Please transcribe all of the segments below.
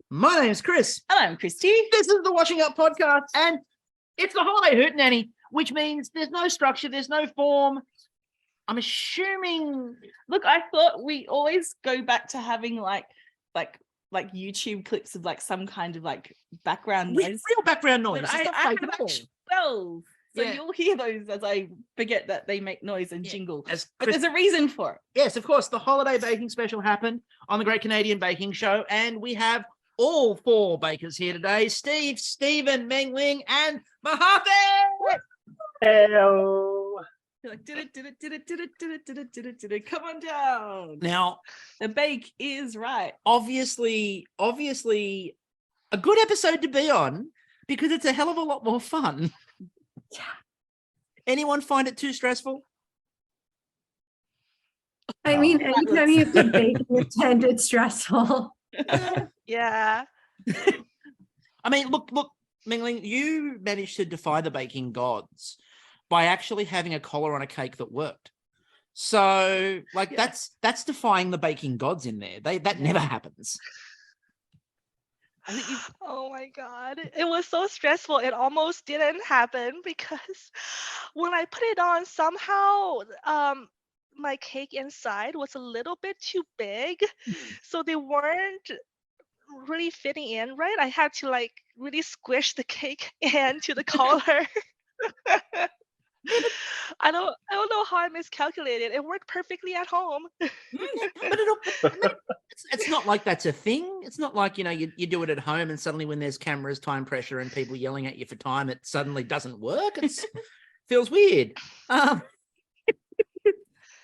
My name is Chris. And I'm Kristie. This is the Washing Up Podcast, and it's the holiday Hootananny, which means there's no structure, there's no form. I'm assuming. Look, I thought we always go back to having like YouTube clips of like some kind of like background noise. Real background noise. But I have actual bells. So you'll hear those as I forget that they make noise and jingle. But there's a reason for it. Yes, of course. The holiday baking special happened on the Great Canadian Baking Show, and we have all four bakers here today: Steve, Stephen, Mengling, and Mahathi. Hello. You're like, come on down. Now, the bake is right. Obviously, a good episode to be on because it's a hell of a lot more fun. Yeah. Anyone find it too stressful? I mean, anytime you have to bake and pretend it's stressful. Yeah. I mean, look, Mengling, you managed to defy the baking gods by actually having a collar on a cake that worked. So, that's defying the baking gods in there. That never happens. Oh my God. It was so stressful. It almost didn't happen because when I put it on, somehow my cake inside was a little bit too big. So they weren't really fitting in right. I had to like really squish the cake into the collar. I don't know how I miscalculated. It worked perfectly at home. But it's not like that's a thing. It's not like, you do it at home and suddenly when there's cameras, time pressure, and people yelling at you for time, it suddenly doesn't work. It feels weird.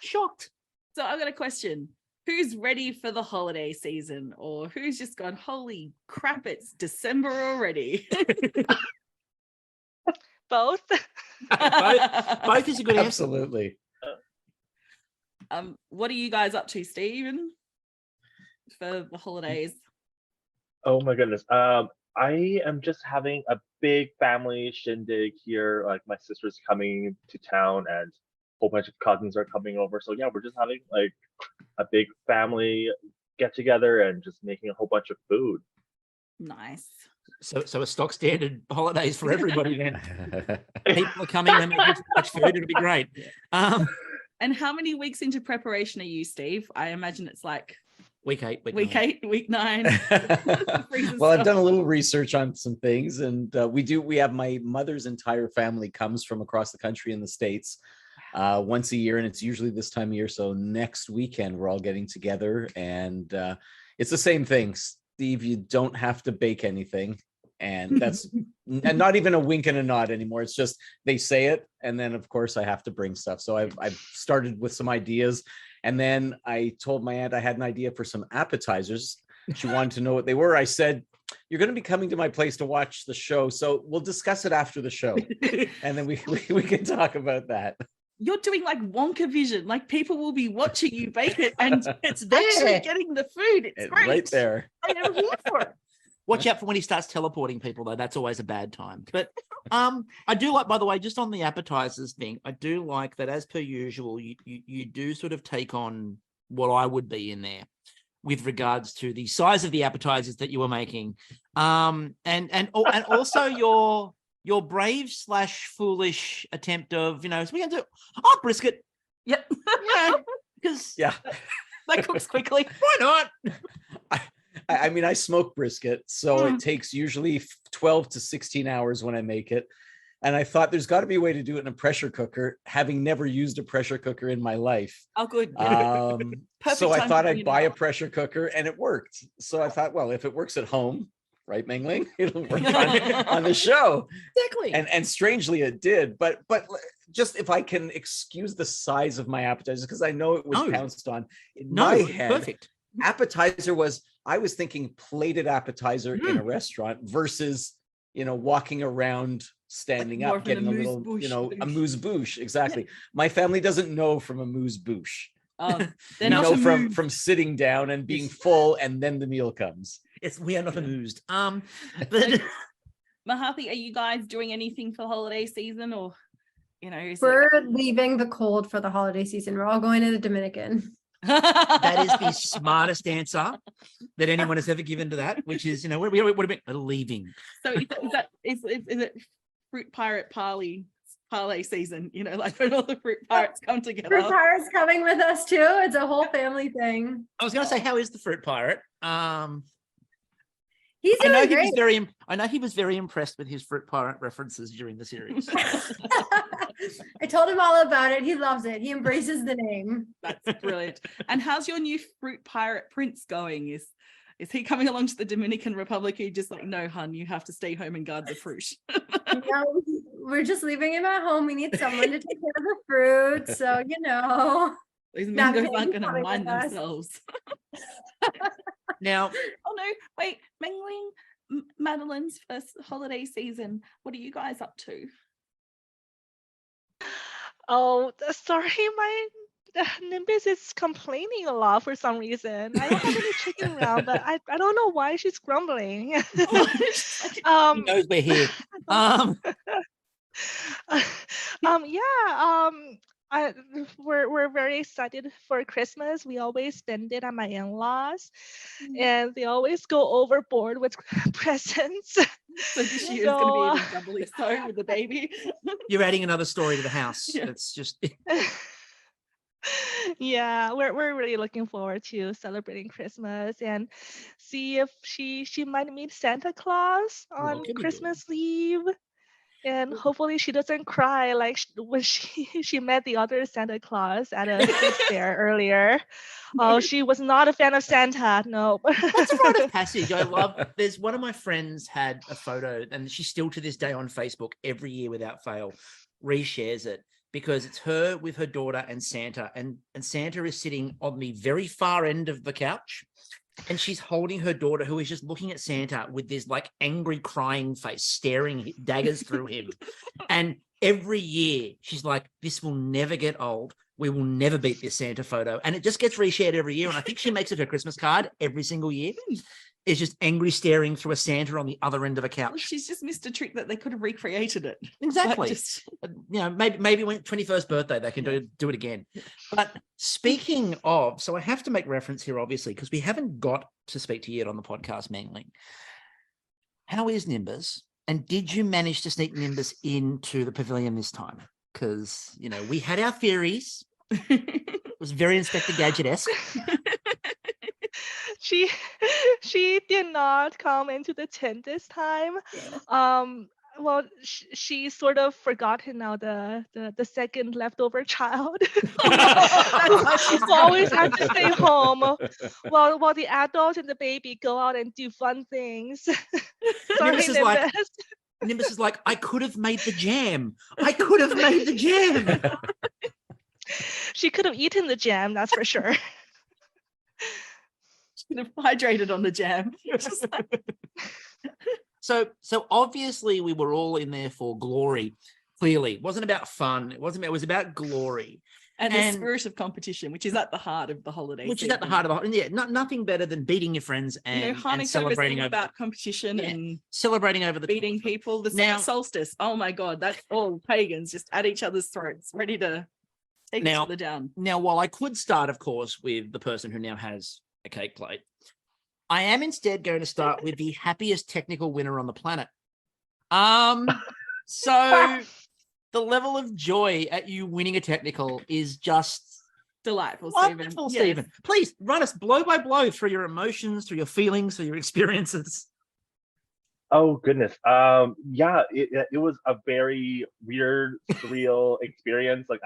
Shocked. So I've got a question. Who's ready for the holiday season, or who's just gone, holy crap, it's December already? Both. Both is a good answer. Absolutely. What are you guys up to, Stephen, for the holidays? Oh my goodness. I am just having a big family shindig here. Like my sister's coming to town and a whole bunch of cousins are coming over. So yeah, we're just having like a big family get together and just making a whole bunch of food. Nice. So a stock standard holidays for everybody then. People are coming, they're making so much food, it'll be great. And how many weeks into preparation are you, Steve? I imagine it's like week 8, week 9. Well, I've done a little research on some things, and we have my mother's entire family comes from across the country in the States once a year, and it's usually this time of year. So next weekend we're all getting together, and it's the same thing. Steve, you don't have to bake anything, and that's and not even a wink and a nod anymore. It's just they say it, and then of course I have to bring stuff. So I've started with some ideas, and then I told my aunt I had an idea for some appetizers. She wanted to know what they were. I said, "You're going to be coming to my place to watch the show, so we'll discuss it after the show, and then we can talk about that." You're doing like Wonka vision, like people will be watching you bake it and it's actually getting the food. It's great. Right there. I am here for it. Watch out for when he starts teleporting people, though. That's always a bad time. But I do like, by the way, just on the appetizers thing, I do like that as per usual, you do sort of take on what I would be in there with regards to the size of the appetizers that you were making. And also your brave / foolish attempt of, so we're going to do, brisket. Yep. Because that cooks quickly. Why not? I mean, I smoke brisket, so it takes usually 12 to 16 hours when I make it. And I thought there's got to be a way to do it in a pressure cooker, having never used a pressure cooker in my life. Oh, good. So I thought I'd buy a pressure cooker, and it worked. So I thought, well, if it works at home, right, Mengling, it'll work on the show. Exactly. And strangely it did. But just if I can excuse the size of my appetizer, because I know it was pounced on in my head. Perfect. Appetizer I was thinking plated appetizer in a restaurant versus, walking around, standing up, getting a little, a amuse-bouche. Exactly. Yeah. My family doesn't know from amuse-bouche. They know from sitting down and being full, and then the meal comes. We are not amused. But Mahathi, are you guys doing anything for holiday season, or we're leaving the cold for the holiday season? We're all going to the Dominican. That is the smartest answer that anyone has ever given to that, which is, we would have been leaving. So is it fruit pirate parlay season? Like when all the fruit pirates come together. Fruit Pirate's coming with us too. It's a whole family thing. I was going to say, how is the fruit pirate? He's I know doing he great. was I know he was very impressed with his fruit pirate references during the series. I told him all about it. He loves it. He embraces the name. That's brilliant. And how's your new fruit pirate prince going? Is he coming along to the Dominican Republic? Or you just like, no, hun, you have to stay home and guard the fruit. No, we're just leaving him at home. We need someone to take care of the fruit. So, These Not mangoes really aren't going to coming mind with us. themselves. Now, Oh no, wait, Mengling, Madeline's first holiday season. What are you guys up to? Oh, sorry, my Nimbus is complaining a lot for some reason. I don't have any chicken around, but I don't know why she's grumbling. he knows we're here. We're very excited for Christmas. We always spend it at my in-laws, and they always go overboard with presents. So this year is So, going to be even doubly so with the baby. You're adding another story to the house. Yeah. It's just Yeah, we're really looking forward to celebrating Christmas and see if she might meet Santa Claus on could be good. Christmas Eve. And hopefully she doesn't cry like when she met the other Santa Claus at a street fair earlier. Oh, she was not a fan of Santa. No. That's a rite of passage. I love. There's one of my friends had a photo, and she still to this day on Facebook every year without fail reshares it because it's her with her daughter and Santa, and Santa is sitting on the very far end of the couch. And she's holding her daughter, who is just looking at Santa with this like angry crying face, staring daggers through him. And every year she's like, this will never get old. We will never beat this Santa photo. And it just gets reshared every year. And I think she makes it her Christmas card every single year. It's just angry staring through a Santa on the other end of a couch. She's just missed a trick that they could have recreated it. Exactly. Just... maybe when 21st birthday, they can do it again. But speaking of, so I have to make reference here, obviously, because we haven't got to speak to you yet on the podcast, Mengling. How is Nimbus? And did you manage to sneak Nimbus into the pavilion this time? Because, we had our theories. It was very Inspector Gadget-esque. She did not come into the tent this time. Well, she sort of forgotten now the second leftover child. She's always had to stay home while the adult and the baby go out and do fun things. Sorry, Nimbus is like, I could have made the jam. I could have made the jam. She could have eaten the jam, that's for sure. Should have hydrated on the jam. So obviously we were all in there for glory. Clearly, it wasn't about fun. It was about glory and the spirit of competition, which is at the heart of the holiday. Which season. Is at the heart of the nothing better than beating your friends and celebrating about competition and celebrating over the beating people. The solstice. Oh my God, that's all pagans just at each other's throats, ready to take each other down. Now, while I could start, of course, with the person who now has a cake plate, I am instead going to start with the happiest technical winner on the planet. So the level of joy at you winning a technical is just delightful, wonderful, Stephen. Yes. Please run us blow by blow through your emotions, through your feelings, through your experiences. Oh goodness. It was a very weird, surreal experience. Like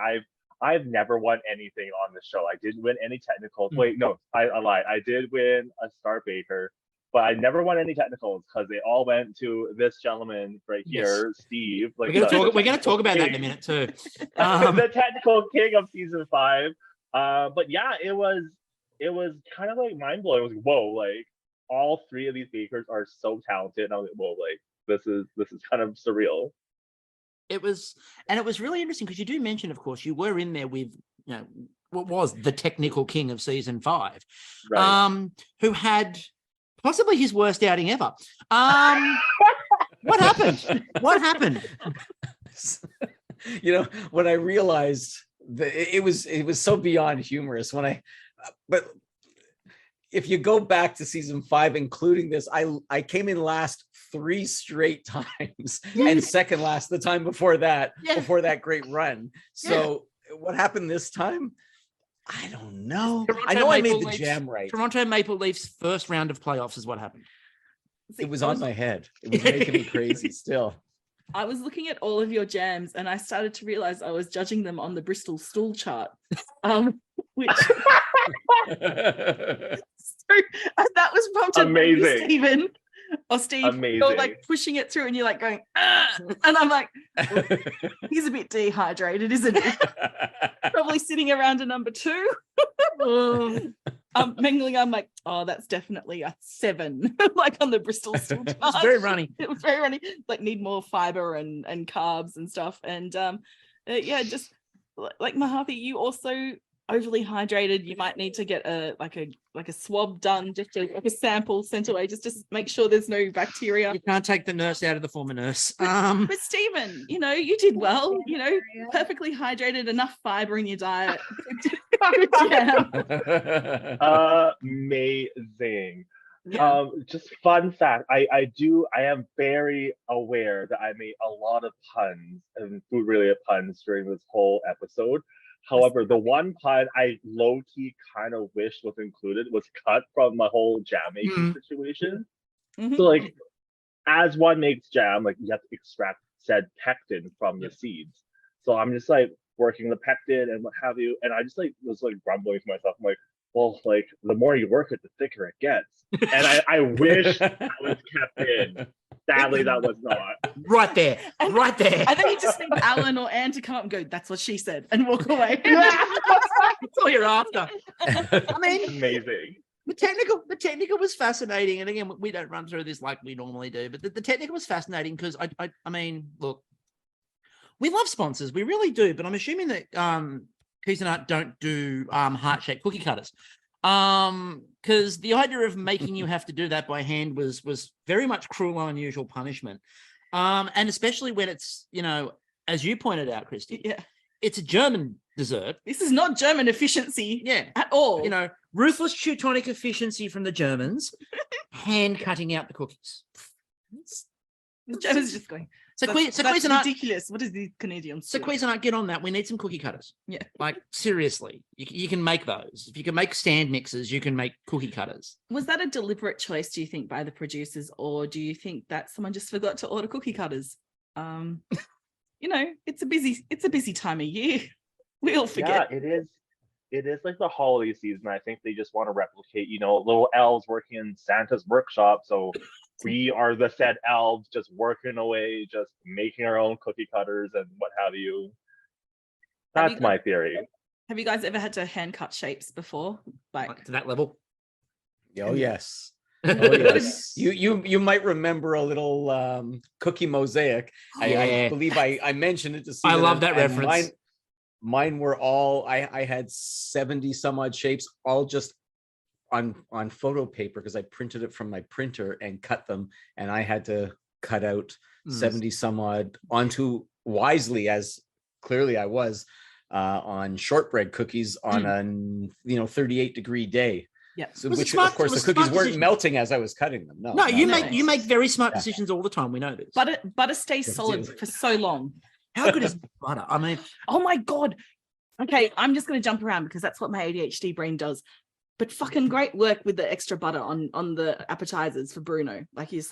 I've never won anything on the show. I didn't win any technicals. Wait, no, I lied. I did win a Star Baker, but I never won any technicals because they all went to this gentleman right here, Steve. Like we're gonna talk about that in a minute too. The technical king of season 5. But yeah, it was kind of like mind blowing. It was like, whoa, like all 3 of these bakers are so talented. And I was like, whoa, like this is kind of surreal. It was really interesting because you do mention, of course, you were in there with, what was the technical king of season 5, right. Who had possibly his worst outing ever. What happened? What happened? When I realized that it was so beyond humorous when but if you go back to season 5, including this, I came in last 3 straight times and second last the time before that, before that great run. So what happened this time? I don't know. Toronto I know I Maple made the Leafs- jam right. Toronto Maple Leafs first round of playoffs is what happened. It was on my head. It was making me crazy still. I was looking at all of your jams and I started to realize I was judging them on the Bristol stool chart. Which so, that was prompted by you, Amazing. Stephen or Steve. Amazing. You're like pushing it through and you're like going, and I'm like, he's a bit dehydrated, isn't he? Probably sitting around a number 2. Mengling, I'm like, oh, that's definitely a 7, like on the Bristol stool chart. It's very runny. It was very runny, like need more fiber and carbs and stuff. And just like Mahathi, you also overly hydrated. You might need to get a swab done, just like a sample sent away, just to make sure there's no bacteria. You can't take the nurse out of the former nurse. But Stephen, you did well. Perfectly hydrated, enough fiber in your diet. Good jam. Amazing. Just fun fact, I am very aware that I made a lot of puns and food related puns during this whole episode. However, the one pun I low-key kind of wish was included was cut from my whole jam making situation. Mhm. So like, as one makes jam, like you have to extract said pectin from the seeds. So I'm just like working the pectin and what have you, and I just like was like grumbling to myself. I'm like, well, like the more you work it, the thicker it gets. And I wish that was kept in. Sadly, that was not. Right there. Right there. And then you just need Alan or Anne to come up and go, that's what she said, and walk away. That's all you're after. I mean, Amazing. the technical was fascinating. And again, we don't run through this like we normally do, but the technical was fascinating because I mean, look, we love sponsors. We really do. But I'm assuming that Hootananny don't do heart-shaped cookie cutters. Because the idea of making you have to do that by hand was very much cruel and unusual punishment. And especially when it's, as you pointed out, Kristie, it's a German dessert. This is not German efficiency at all. Ruthless Teutonic efficiency from the Germans, hand cutting out the cookies. The Germans just going, So that's Cuisinart, ridiculous. What is the Canadians? so Cuisinart, get on that. We need some cookie cutters. Yeah. Like seriously, you can make those. If you can make stand mixers, you can make cookie cutters. Was that a deliberate choice, do you think, by the producers, or do you think that someone just forgot to order cookie cutters? It's a busy time of year. We all forget. Yeah, it is like the holiday season. I think they just want to replicate, little elves working in Santa's workshop. So we are the said elves just working away, just making our own cookie cutters and what have you. That's my theory. Have you guys ever had to hand cut shapes before? Like to that level. Oh yes. Oh yes. You might remember a little cookie mosaic. I believe I mentioned it to see. I love that reference. Mine were all I had 70 some odd shapes, all just on photo paper because I printed it from my printer and cut them, and I had to cut out 70 some odd onto wisely, as clearly I was on shortbread cookies on a 38-degree day. Yeah. So which of course the cookies weren't melting as I was cutting them. No, you make very smart decisions all the time. We know this. Butter stays solid for so long. How good is butter? I mean, oh my God. Okay, I'm just going to jump around because that's what my ADHD brain does. But fucking great work with the extra butter on the appetizers for Bruno. Like he's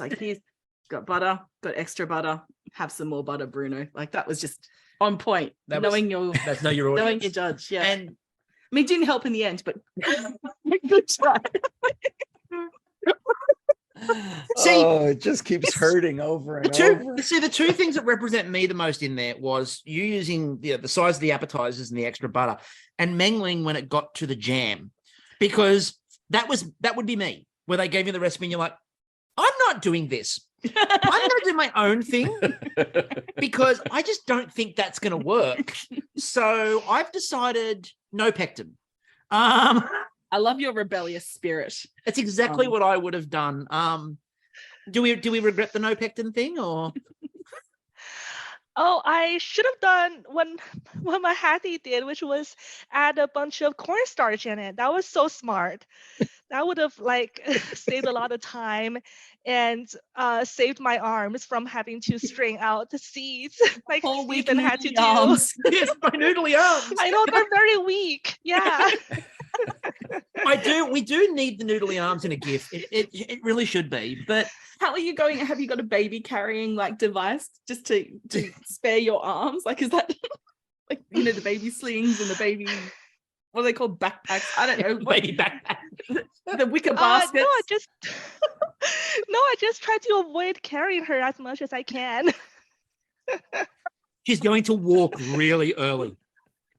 got butter, got extra butter, have some more butter, Bruno. Like that was just on point. That's know your audience. Knowing your judge. Yeah. And I mean, it didn't help in the end, but good try. See, it just keeps hurting over and over. See, the two things that represent me the most in there was you using the size of the appetizers and the extra butter, and Mengling when it got to the jam, because that would be me, where they gave you the recipe and you're like, I'm not doing this. I'm going to do my own thing because I just don't think that's going to work. So I've decided no pectin. I love your rebellious spirit. It's exactly what I would have done. Do we regret the no pectin thing or? Oh, I should have done what Mahathi did, which was add a bunch of cornstarch in it. That was so smart. That would have like saved a lot of time and saved my arms from having to string out the seeds like Whole week Stephen had to noodly do. arms. Yes, my noodly arms. I know they're very weak. Yeah. We do need the noodly arms in a gift. It really should be. But How are you going? Have you got a baby carrying like device just to spare your arms? Like, is that like, you know, the baby slings and the baby, what are they called? Backpacks? I don't know. baby backpack. The wicker No, baskets. I just no, I just try to avoid carrying her as much as I can. She's going to walk really early.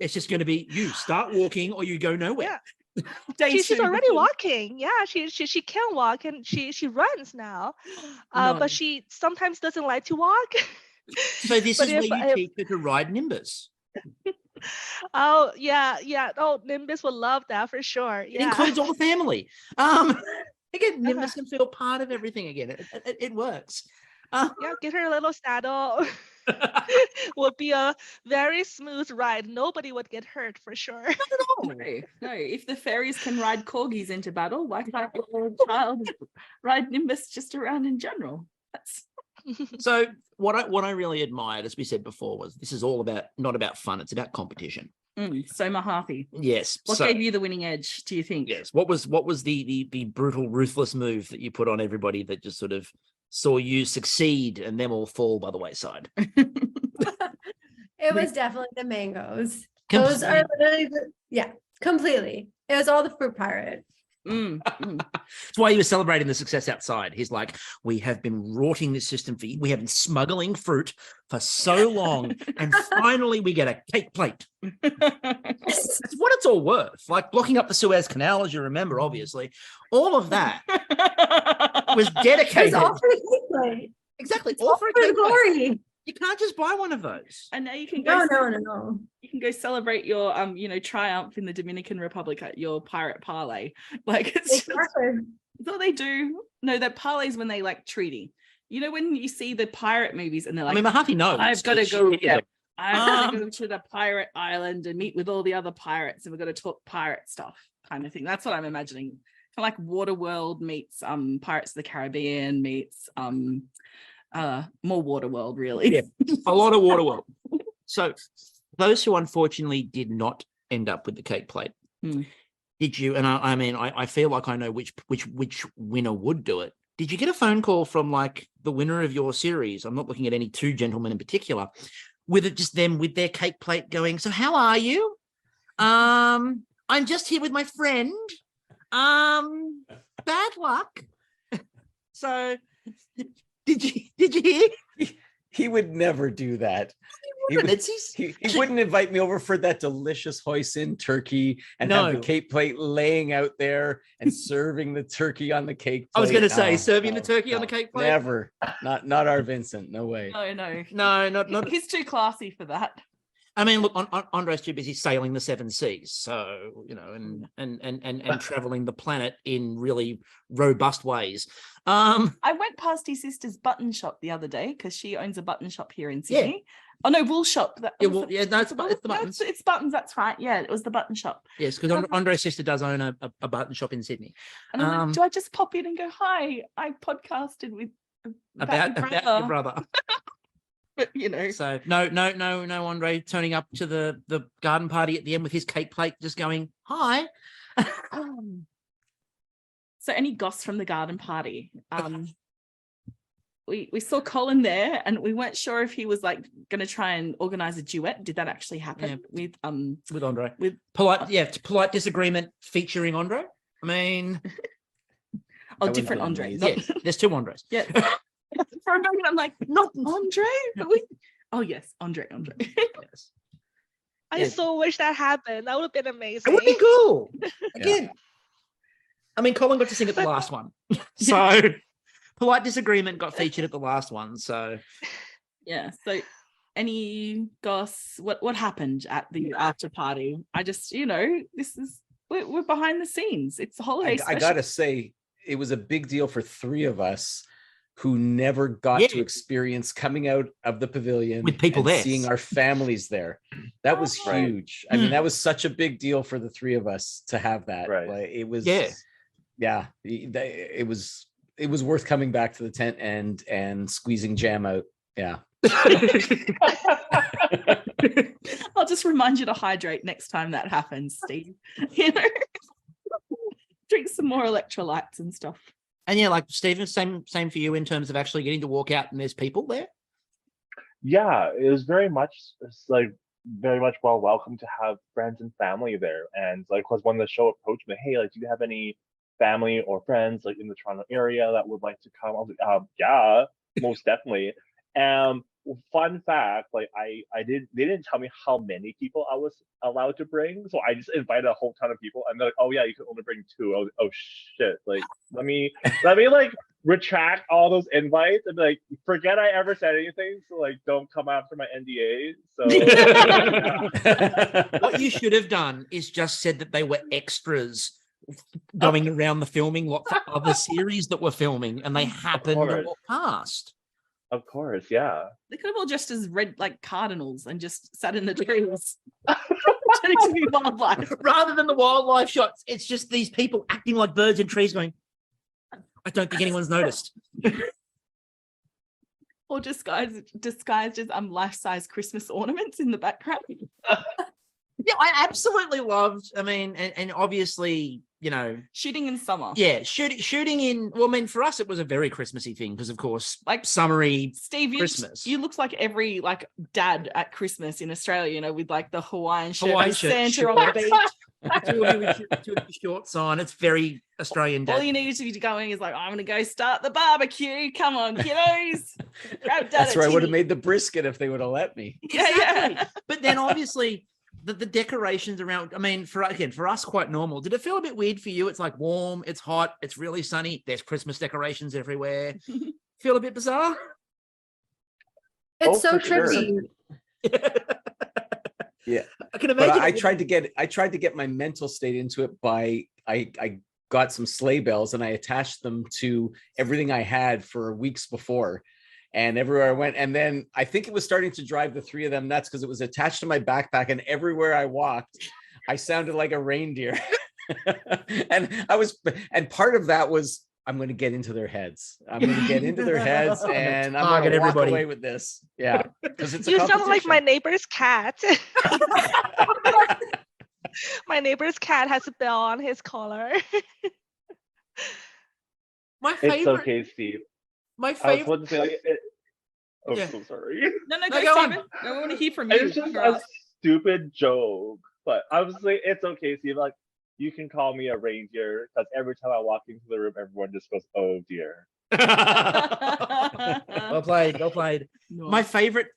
It's just going to be you start walking or you go nowhere. Day She's two already before- walking. Yeah, she can walk and she runs now. No. But she sometimes doesn't like to walk. So this But is where if- you if- teach her to ride Nimbus. Oh yeah. Oh, Nimbus would love that for sure. It Yeah. includes all the family. Again, Nimbus can feel part of everything again. It works. Yeah, get her a little saddle. Would be a very smooth ride. Nobody would get hurt for sure. No, if the fairies can ride corgis into battle, why can't your child ride Nimbus just around in general? That's So what I really admired, as we said before, was this is all about not about fun. It's about competition. so Mahathi. Yes. What so, gave you the winning edge, do you think? yes. What was the brutal, ruthless move that you put on everybody that just sort of saw you succeed and them all fall by the wayside? It was definitely the mangoes. Those are literally, completely. It was all the fruit pirate. That's why he was celebrating the success outside. He's like, we have been rorting this system we have been smuggling fruit for so long, and finally we get a cake plate. That's what it's all worth. Like blocking up the Suez Canal, as you remember, obviously. All of that was It was dedicated. all for the cake plate. Exactly. It's All all for a for the cake plate. glory. You can't just buy one of those. And now you can go No. you can go celebrate your triumph in the Dominican Republic at your pirate parlay. Like it's just, Exactly. that's what they do. No, that parlays when they like treaty. You know, when you see the pirate movies and they're like, I mean, Mahathi knows. I've got to go. Yeah. I've got to go to the pirate island and meet with all the other pirates, and we're going to talk pirate stuff, kind of thing. That's what I'm imagining. Kind of like Waterworld meets Pirates of the Caribbean meets more Waterworld, really. Yeah. A lot of Waterworld. So those who unfortunately did not end up with the cake plate, did you? And I mean, I feel like I know which winner would do it. Did you get a phone call from like the winner of your series? I'm not looking at any two gentlemen in particular. With it just them with their cake plate going, so how are you? I'm just here with my friend. Bad luck. So did you hear? He would never do that. He wouldn't invite me over for that delicious hoisin turkey and have the cake plate laying out there and serving the turkey on the cake plate. I was going to say, No, serving no, the turkey on no, the cake plate? Never. Not our Vincent. No way. No, not. He's too classy for that. I mean, look, Andre's too busy sailing the seven seas, so you know, and traveling the planet in really robust ways. I went past his sister's button shop the other day because she owns a button shop here in Sydney. Oh no, wool shop. No, it's the buttons. It's buttons. That's right. Yeah, it was the button shop. Yes, because Andre's sister does own a button shop in Sydney. And I'm like, do I just pop in and go, hi, I podcasted with about your brother. But you know, so no, Andre turning up to the garden party at the end with his cake plate, just going, hi. So any goss from the garden party? We saw Colin there, and we weren't sure if he was like going to try and organize a duet. Did that actually happen with Andre? With polite disagreement featuring Andre. I mean, different Andre. Yes, there's two Andres. Yeah. For a moment, I'm like, not Andre. But yes, Andre. Yes. I so wish that happened. That would have been amazing. It would be cool. Again, I mean, Colin got to sing at the last one, so polite disagreement got featured at the last one. So yeah. So any goss? What happened at the after party? I just, this is we're behind the scenes. It's a holiday. I gotta say, it was a big deal for three of us. who never got to Yeah. experience coming out of the pavilion With people and there. seeing our families there. That was Right. huge. I mean, that was such a big deal for the three of us to have that. Right. Like, it was, Yeah. it was worth coming back to the tent and squeezing jam out. Yeah. I'll just remind you to hydrate next time that happens, Steve. You know, drink some more electrolytes and stuff. And yeah, like Stephen, same for you in terms of actually getting to walk out and there's people there. Yeah, it was very much well welcome to have friends and family there. And like, was when the show approached me, hey, like, do you have any family or friends like in the Toronto area that would like to come? I was like, yeah, most definitely. Fun fact, like they didn't tell me how many people I was allowed to bring, so I just invited a whole ton of people, and they're like, oh yeah, you can only bring 2. I was like, oh shit, like let me like retract all those invites and like forget I ever said anything, so like don't come after my NDA. So What you should have done is just said that they were extras going around the filming lot for other series that were filming, and they happened to walk past. Of course, yeah. They could have all dressed as red, like cardinals, and just sat in the trees. Pretending to be wildlife. Rather than the wildlife shots, it's just these people acting like birds in trees going, I don't think anyone's noticed. Or disguised as life-size Christmas ornaments in the background. Yeah, I absolutely loved, I mean, and obviously, you know, Shooting in summer. yeah, shooting in, well, I mean, for us, it was a very Christmassy thing because, of course, Like summery Steve, Christmas. you looked like every like dad at Christmas in Australia, you know, with like the Hawaiian shirt, Hawaiian with shirt, Santa on the shorts. beach. Two of you with shorts on. It's very Australian All dad. you needed to be going is like, I'm gonna go start the barbecue. Come on, kiddos. Grab That's Dad where I a would have tinny. made the brisket if they would have let me. Yeah, yeah. But then obviously the decorations around, I mean, for us, quite normal. Did it feel a bit weird for you? It's like warm, it's hot, it's really sunny. There's Christmas decorations everywhere. Feel a bit bizarre? It's so for sure. trippy. Yeah. I can But imagine. I tried to get my mental state into it by I got some sleigh bells and I attached them to everything I had for weeks before. And everywhere I went, and then I think it was starting to drive the three of them nuts because it was attached to my backpack, and everywhere I walked, I sounded like a reindeer. and part of that was, I'm going to get into their heads. I'm going to get into their heads, and I'm going to walk everybody. away with this. Yeah, because it's a You sound like my competition. neighbor's cat. My neighbor's cat has a bell on his collar. My It's favorite. okay, Steve. My I was favorite. going to say, like, I'm Yeah. so sorry. No, No, go, go on. Stephen. I want to hear from you. It's just for a us. stupid joke, but I was like, it's okay, Steve. Like, you can call me a reindeer because every time I walk into the room, everyone just goes, "Oh dear." Well played. Well played. No. My favorite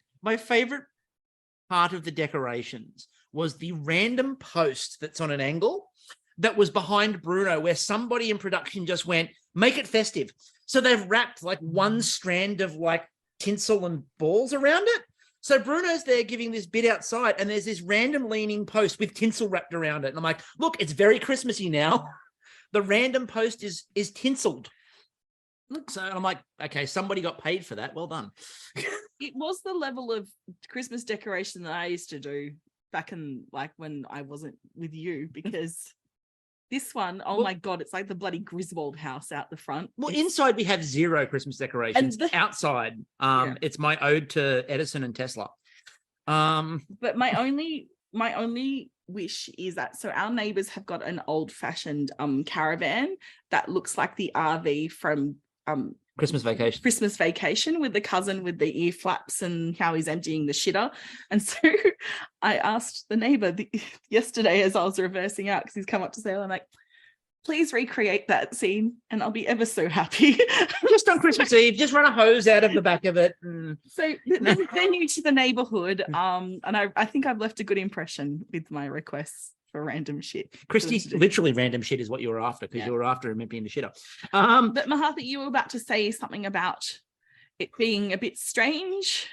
part of the decorations was the random post that's on an angle that was behind Bruno, where somebody in production just went, make it festive. So they've wrapped like one strand of like tinsel and balls around it. So Bruno's there giving this bit outside, and there's this random leaning post with tinsel wrapped around it. And I'm like, look, it's very Christmassy now. The random post is tinseled. So I'm like, okay, somebody got paid for that. Well done. It was the level of Christmas decoration that I used to do back in like when I wasn't with you, because this one, oh Well- my God, it's like the bloody Griswold house out the front. Well, It's- inside we have zero Christmas decorations. And Outside, Yeah. it's my ode to Edison and Tesla. But my only wish is that, so our neighbors have got an old-fashioned caravan that looks like the RV from Christmas vacation. Christmas Vacation, with the cousin with the ear flaps and how he's emptying the shitter. And so I asked the neighbor yesterday as I was reversing out, because he's come up to say, I'm like, please recreate that scene and I'll be ever so happy. Just on Christmas Eve, just run a hose out of the back of it. And... So they're new to the neighborhood, and I think I've left a good impression with my requests for random shit. Kristie, literally random shit is what you were after, because Yeah. you were after him emptying the shitter. But Mahathi, you were about to say something about it being a bit strange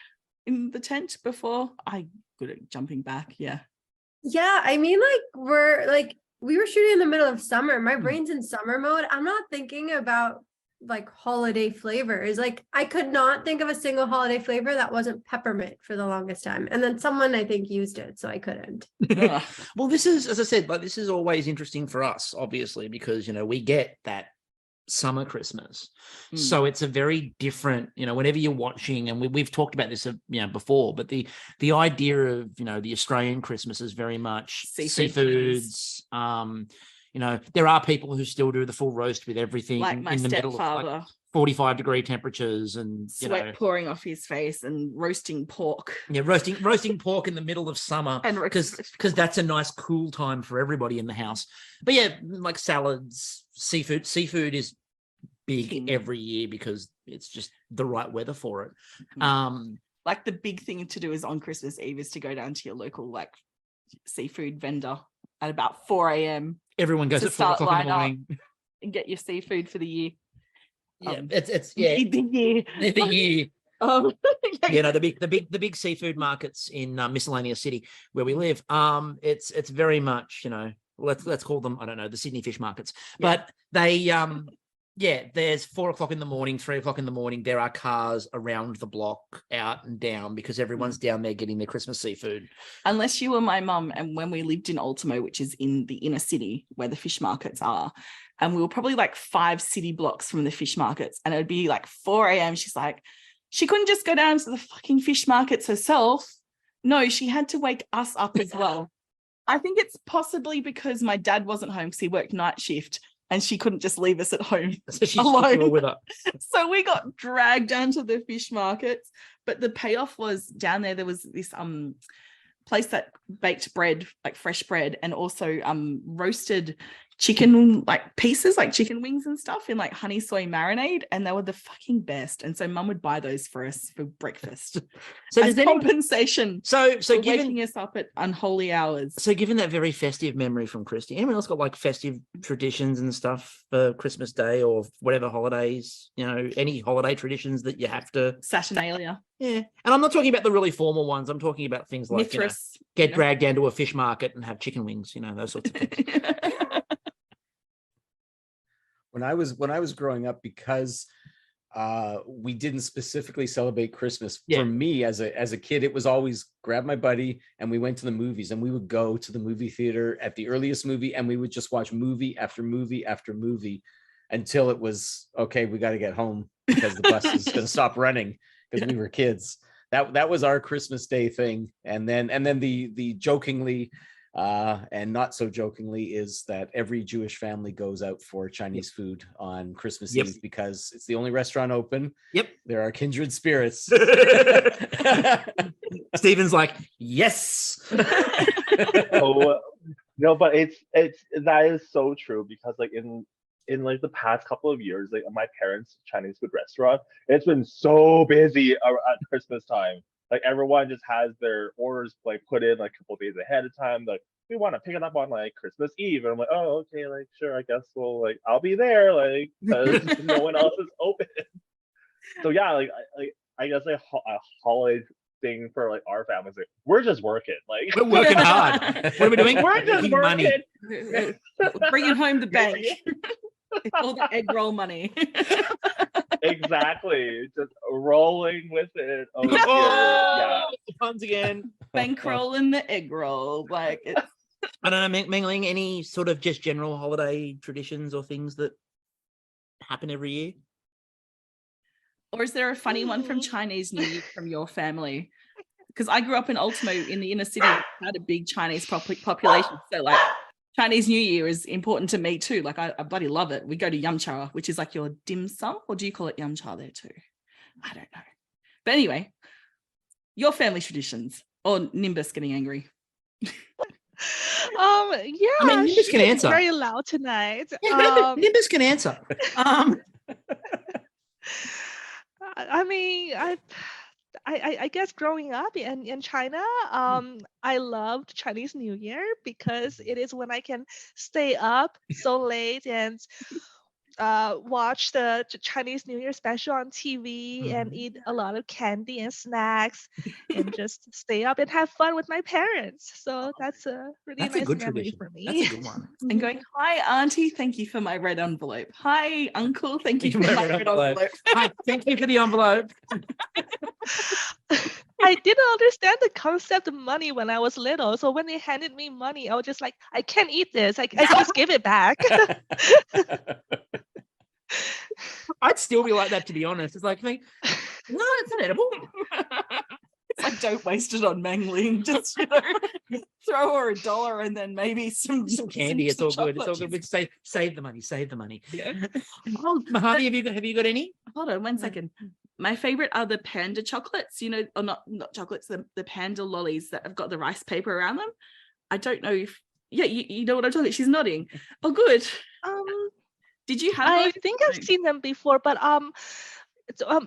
in the tent before. I good at jumping back. Yeah. Yeah, I mean, we were shooting in the middle of summer. My brain's in summer mode. I'm not thinking about like holiday flavors. Like I could not think of a single holiday flavor that wasn't peppermint for the longest time. And then someone I think used it, so I couldn't. Ugh. Well, this is, as I said, like this is always interesting for us, obviously, because we get that summer Christmas. So it's a very different, whenever you're watching, and we've talked about this, before, but the idea of, the Australian Christmas is very much seafoods. There are people who still do the full roast with everything Like my in the middle stepfather. of like 45-degree temperatures and Sweat pouring off his face and roasting pork. Yeah, roasting pork in the middle of summer, And because that's a nice cool time for everybody in the house. But yeah, like salads, seafood. Seafood is big every year because it's just the right weather for it. Like the big thing to do is on Christmas Eve is to go down to your local like seafood vendor at about 4 a.m. Everyone goes to at 4 o'clock in the line up morning. and get your seafood for the year. Yeah, The the year. yeah. The big seafood markets in Miscellaneous City where we live. It's very much, let's call them, I don't know, the Sydney fish markets, but they there's 4 o'clock in the morning, 3 o'clock in the morning. There are cars around the block out and down because everyone's down there getting their Christmas seafood. Unless you were my mum, and when we lived in Ultimo, which is in the inner city where the fish markets are, and we were probably like 5 city blocks from the fish markets, and it would be like 4 a.m. She's like, she couldn't just go down to the fucking fish markets herself. No, she had to wake us up as well. I think it's possibly because my dad wasn't home because he worked night shift. And she couldn't just leave us at home So she's alone. with her. So we got dragged down to the fish markets. But the payoff was down there. There was this place that baked bread, like fresh bread, and also roasted chicken, like pieces, like chicken wings and stuff in like honey soy marinade, and they were the fucking best. And so Mum would buy those for us for breakfast. So as does compensation. So for given waking us up at unholy hours. So given that very festive memory from Kristie, anyone else got like festive traditions and stuff for Christmas Day or whatever holidays, any holiday traditions that you have to? Saturnalia. Yeah. And I'm not talking about the really formal ones. I'm talking about things like Mithras, get dragged down to a fish market and have chicken wings, those sorts of things. When I was growing up, because we didn't specifically celebrate Christmas. For me as a kid, it was always grab my buddy and we went to the movies, and we would go to the movie theater at the earliest movie, and we would just watch movie after movie after movie until it was okay, we got to get home because the bus is going to stop running, because we were kids. That was our Christmas Day thing. And then the jokingly and not so jokingly is that every Jewish family goes out for Chinese food on Christmas Eve because it's the only restaurant open. Yep. There are kindred spirits. Stephen's like, yes. Oh no, but it's that is so true, because like in like the past couple of years, like my parents' Chinese food restaurant, it's been so busy at Christmas time. Like everyone just has their orders like put in like a couple days ahead of time. Like, we want to pick it up on like Christmas Eve, and I'm like, oh, okay, like sure, I guess I'll be there, like because no one else is open. So yeah, like I guess a holiday thing for like our families, like, we're just working, like we're working hard. What are we doing? We're just working. Money. Bringing home the bank. All the egg roll money. Exactly, just rolling with it. Oh, yeah, puns again. Bankroll in the egg roll, like it's... I don't know, Mengling, any sort of just general holiday traditions or things that happen every year? Or is there a funny one from Chinese New Year from your family? Because I grew up in Ultimo in the inner city, had a big Chinese population, so like Chinese New Year is important to me too. Like I bloody love it. We go to yum cha, which is like your dim sum, or do you call it yum cha there too? I don't know. But anyway, your family traditions, or Nimbus getting angry. Yeah. I mean, Nimbus can answer. Very loud tonight. Nimbus can answer. I mean, I guess growing up in China, I loved Chinese New Year because it is when I can stay up so late and watch the Chinese New Year special on TV and eat a lot of candy and snacks and just stay up and have fun with my parents. So that's a really That's a nice good memory tradition. for me. That's a good one. And going, hi, Auntie, thank you for my red envelope. Hi, Uncle, thank you for my red envelope. Hi, thank you for the envelope. I didn't understand the concept of money when I was little. So when they handed me money, I was just like, I can't eat this. I just give it back. I'd still be like that, to be honest. It's like, no, it's not edible. It's like, don't waste it on Mengling. Just, throw her $1 and then maybe some Candy. It's all good. It's all chocolate. good. Save the money. Save the money. Yeah. Oh, Mahathi, have you got any? Hold on 1 second. My favorite are the panda chocolates, or not chocolates, the panda lollies that have got the rice paper around them. I don't know if, you know what I'm talking about. She's nodding. Oh, good. Did you have I those? think I've seen them before, but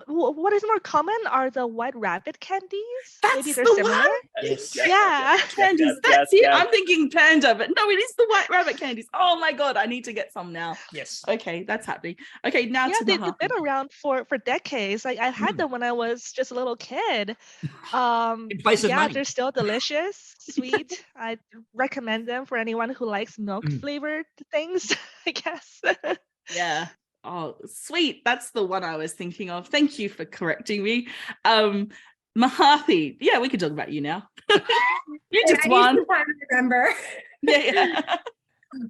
what is more common are the white rabbit candies. Maybe That's they're the similar. one? Yes. Yeah. Candies. That's it. I'm thinking panda, but no, it is the white rabbit candies. Oh my God, I need to get some now. Yes. Okay, that's happening. Okay, now Yeah, to they've Mahathi. been around for decades. I had them when I was just a little kid. In place of money. They're still delicious, sweet. I recommend them for anyone who likes milk flavored things, I guess. Yeah. Oh, sweet. That's the one I was thinking of. Thank you for correcting me. Mahathi. Yeah, we can talk about you now. You just I won. need some time to remember. Yeah.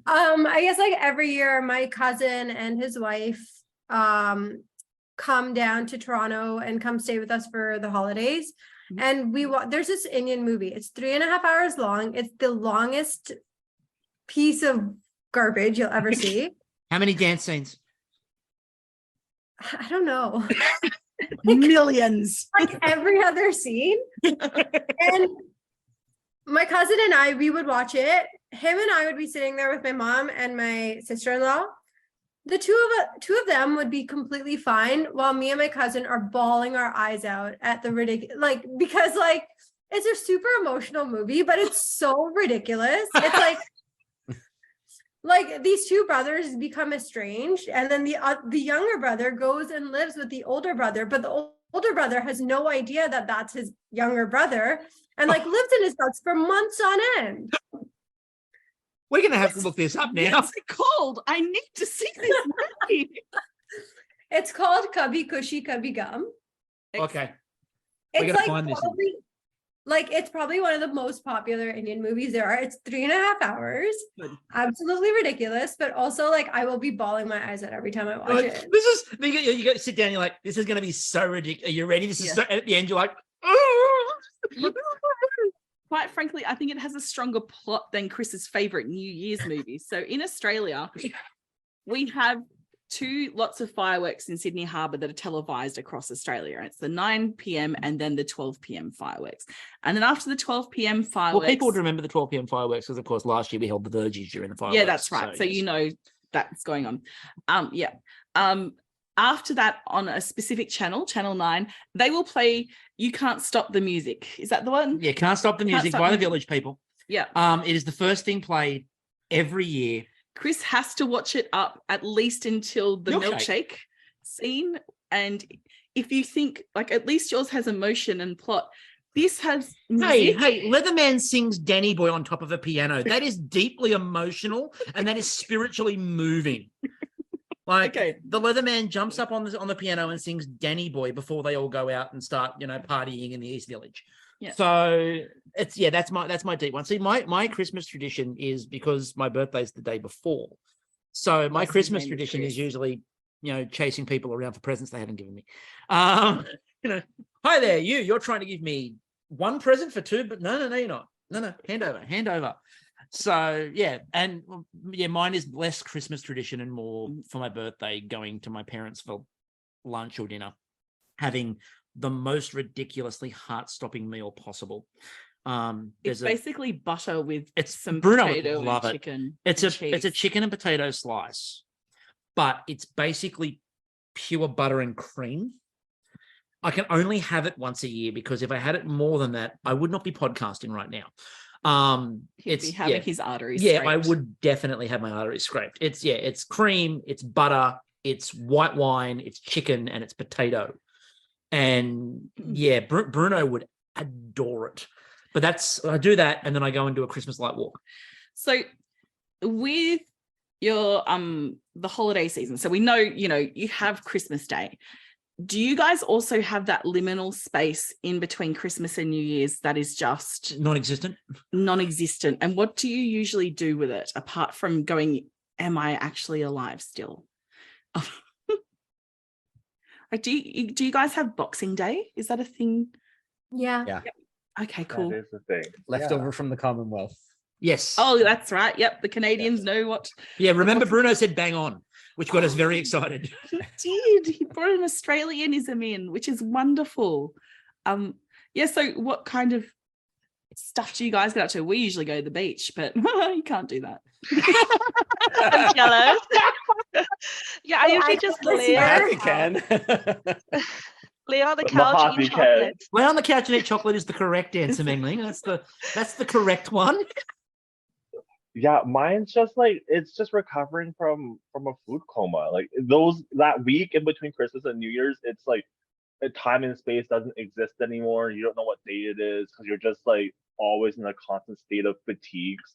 I guess like every year my cousin and his wife come down to Toronto and come stay with us for the holidays. And there's this Indian movie. It's 3.5 hours long. It's the longest piece of garbage you'll ever see. How many dance scenes? I don't know. Millions. Like every other scene. And my cousin and we would watch it. Him and I would be sitting there with my mom and my sister-in-law. The two of them would be completely fine, while me and my cousin are bawling our eyes out at the ridiculous, because it's a super emotional movie, but it's so ridiculous. It's like these two brothers become estranged, and then the younger brother goes and lives with the older brother, but the older brother has no idea that that's his younger brother, and lives in his house for months on end. We're gonna have to look this up now. What's it called? I need to see this movie. It's called Kabhi Khushi Kabhi Gum. Okay. It's We're gonna find this. It's probably one of the most popular Indian movies there are. It's 3.5 hours. Good. Absolutely ridiculous, but also I will be bawling my eyes out every time I watch it. This is you got to sit down. You're like, this is gonna be so ridiculous. Are you ready? This is so. At the end, you're like, Quite frankly, I think it has a stronger plot than Chris's favorite New Year's movie. So in Australia, we have lots of fireworks in Sydney Harbour that are televised across Australia. It's the 9 p.m. and then the 12 p.m. fireworks. And then after the 12 p.m. fireworks... Well, people would remember the 12 p.m. fireworks because, of course, last year we held the Virgies during the fireworks. Yeah, that's right. So you know that's going on. After that, on a specific channel, Channel 9, they will play You Can't Stop the Music. Is that the one? Yeah, Can't Stop the Music by the Village People. Yeah. It is the first thing played every year. Chris has to watch it up at least until the milkshake scene. And if you think, at least yours has emotion and plot, this has music. Hey, Leatherman sings Danny Boy on top of a piano. That is deeply emotional and that is spiritually moving. The Leatherman jumps up on the piano and sings Danny Boy before they all go out and start, partying in the East Village. Yeah. So that's my deep one. See, my Christmas tradition is because my birthday's the day before. So my Christmas tradition is usually, chasing people around for presents they haven't given me. Hi there, you're trying to give me one present for two, but no, you're not. No, hand over. So mine is less Christmas tradition and more for my birthday, going to my parents for lunch or dinner, having the most ridiculously heart-stopping meal possible. It's basically butter with some Bruno potato would love and it. chicken. It's a chicken and potato slice, but it's basically pure butter and cream. I can only have it once a year because if I had it more than that, I would not be podcasting right now. He'd be having his arteries scraped. scraped. I would definitely have my arteries scraped. It's cream, it's butter, it's white wine, it's chicken, and it's potato. And yeah, Bruno would adore it. But I do that, and then I go and do a Christmas light walk. So with your the holiday season, so we know, you have Christmas Day. Do you guys also have that liminal space in between Christmas and New Year's that is just non-existent? And what do you usually do with it apart from going, am I actually alive still? Like, do you guys have Boxing Day? Is that a thing? Yeah. Okay, cool. That is the thing. Leftover from the Commonwealth. Yes. Oh, that's right. Yep. The Canadians know what. Yeah, remember Bruno said bang on, which got us very excited. He did. He brought an Australianism in, which is wonderful. Yeah, so what kind of stuff do you guys get up to? We usually go to the beach, but you can't do that. I'm jealous. Yeah, I usually just lay Mahathi can. on the couch Mahathi and eat can. chocolate. Lay on the couch and eat chocolate is the correct answer, Mengling. That's the correct one. Yeah, mine's just it's just recovering from a food coma. Like that week in between Christmas and New Year's, it's like time and space doesn't exist anymore. You don't know what day it is because you're just always in a constant state of fatigue /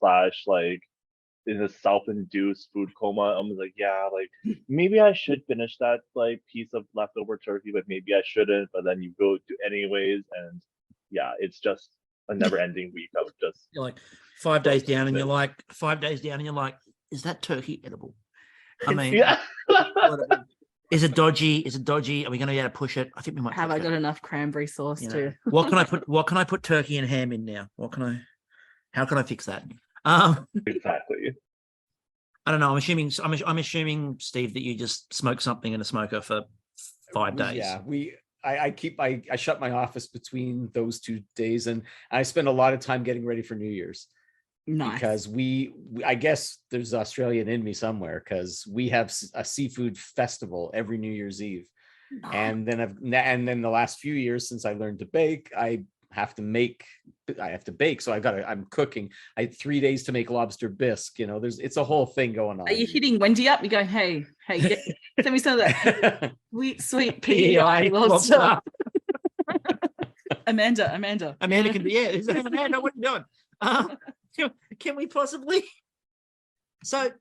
in a self-induced food coma. I'm maybe I should finish that piece of leftover turkey, but maybe I shouldn't. But then you go to anyways, and yeah, it's just a never-ending week of just. You're like 5 days down, and you're like 5 days down, and you're like, is that turkey edible? I mean, Yeah. Is it dodgy? Is it dodgy? Are we going to be able to push it? I think we might. Have I got enough cranberry sauce too? What can I put turkey and ham in now? How can I fix that? Exactly. I don't know. I'm assuming, Steve, that you just smoke something in a smoker for 5 days. Yeah, I shut my office between those 2 days, and I spend a lot of time getting ready for New Year's. Nice. Because I guess there's Australian in me somewhere, because we have a seafood festival every New Year's Eve. Nice. And then the last few years since I learned to bake, I have to bake. So I'm cooking. I had 3 days to make lobster bisque. It's a whole thing going on. Are you hitting Wendy up? You're going, hey, send me some of that sweet PEI lobster. Amanda Amanda can be, Amanda, what are you doing? Can we possibly? So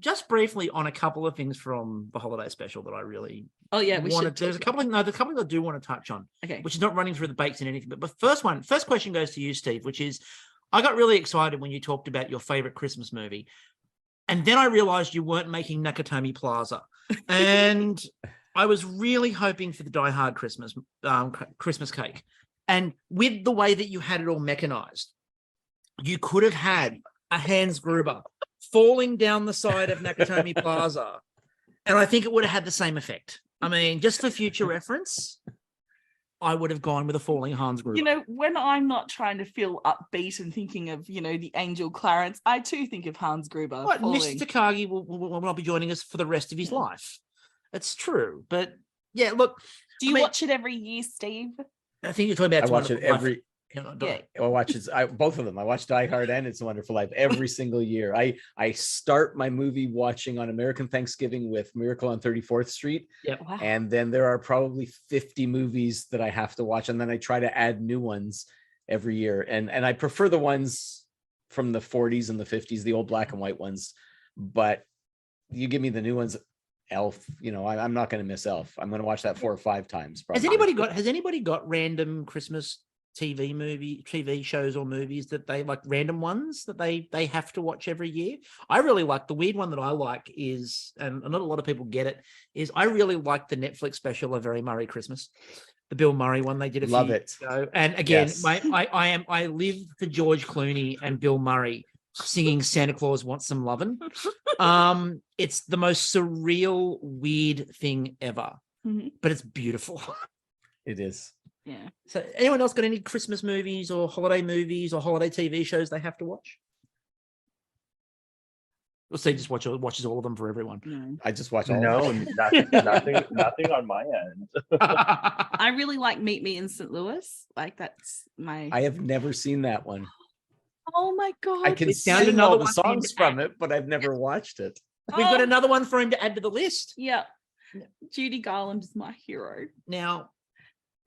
just briefly on a couple of things from the holiday special that I really wanted. There's a couple I do want to touch on. Okay. Which is not running through the bakes and anything. But the first question goes to you, Steve, which is, I got really excited when you talked about your favorite Christmas movie. And then I realized you weren't making Nakatomi Plaza. And I was really hoping for the Die Hard Christmas cake. And with the way that you had it all mechanized, you could have had a Hans Gruber falling down the side of Nakatomi Plaza. And I think it would have had the same effect. I mean, just for future reference, I would have gone with a falling Hans Gruber. When I'm not trying to feel upbeat and thinking of, the angel Clarence, I too think of Hans Gruber. What, falling. Mr. Takagi will not be joining us for the rest of his life. It's true. But yeah, look. Do you watch it every year, Steve? I think you're talking about I watch it every. Yeah. I watch it. Both of them. I watch Die Hard and It's a Wonderful Life every single year. I start my movie watching on American Thanksgiving with Miracle on 34th Street. Yep. Wow. And then there are probably 50 movies that I have to watch, and then I try to add new ones every year. And I prefer the ones from the 40s and the 50s, the old black and white ones. But you give me the new ones. Elf, I'm not going to miss Elf. I'm going to watch that 4 or 5 times. Probably. Has anybody got random Christmas TV shows or movies that they like, random ones that they have to watch every year? I really like, the weird one that I like is, and not a lot of people get it, is I really like the Netflix special A Very Murray Christmas, the Bill Murray one they did a few years ago. And again, Yes. I live for George Clooney and Bill Murray singing Santa Claus Wants Some Lovin'. It's the most surreal, weird thing ever, but it's beautiful. It is. Yeah. So anyone else got any Christmas movies or holiday TV shows they have to watch? Or say just watches all of them for everyone. No. I just watch all. No, nothing on my end. I really like Meet Me in St. Louis. Like, that's my. I have never seen that one. Oh my god! I can found sing another all the one songs from it, but I've never watched it. We've got another one for him to add to the list. Yeah. Judy Garland is my hero. Now,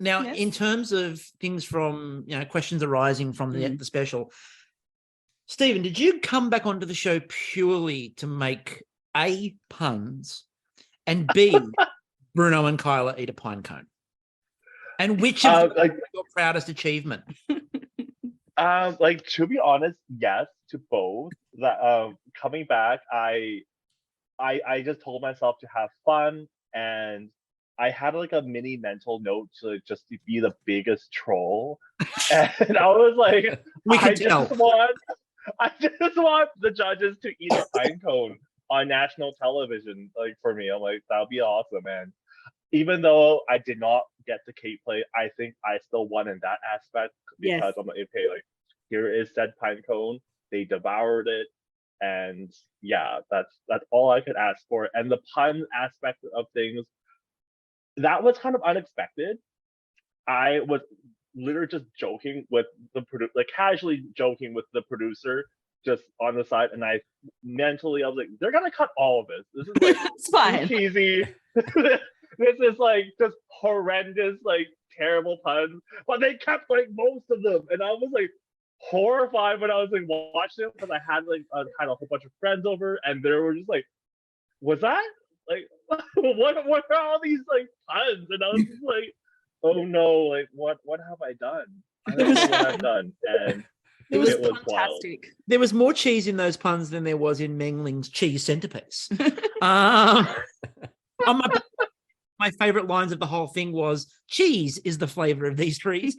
Yes. in terms of things from, questions arising from the special, Stephen, did you come back onto the show purely to make A, puns, and B, Bruno and Kyla eat a pine cone? And which of them is your proudest achievement? To be honest, yes to both. That coming back, I just told myself to have fun, and I had like a mini mental note to just to be the biggest troll, and I was like, I just want the judges to eat a pine cone on national television. Like for me, I'm like, that would be awesome, man. Even though I did not get the Kate play, I think I still won in that aspect because I'm like, okay, like here is said pine cone. They devoured it, and yeah, that's all I could ask for. And the pun aspect of things, that was kind of unexpected. I was literally just joking with the producer, like casually joking with the producer, just on the side, and I was like, they're gonna cut all of this. This is like It's fine. cheesy. This is like just horrendous, like terrible puns, but they kept like most of them, and I was like horrified when I was like watching it because I had like kind of a whole bunch of friends over, and they were just like, "Was that like what are all these like puns?" And I was just like, "Oh no, like what have I done? I don't know what I've done." And It was wild. fantastic. There was more cheese in those puns than there was in Mengling's cheese centerpiece. My favorite lines of the whole thing was, cheese is the flavor of these trees.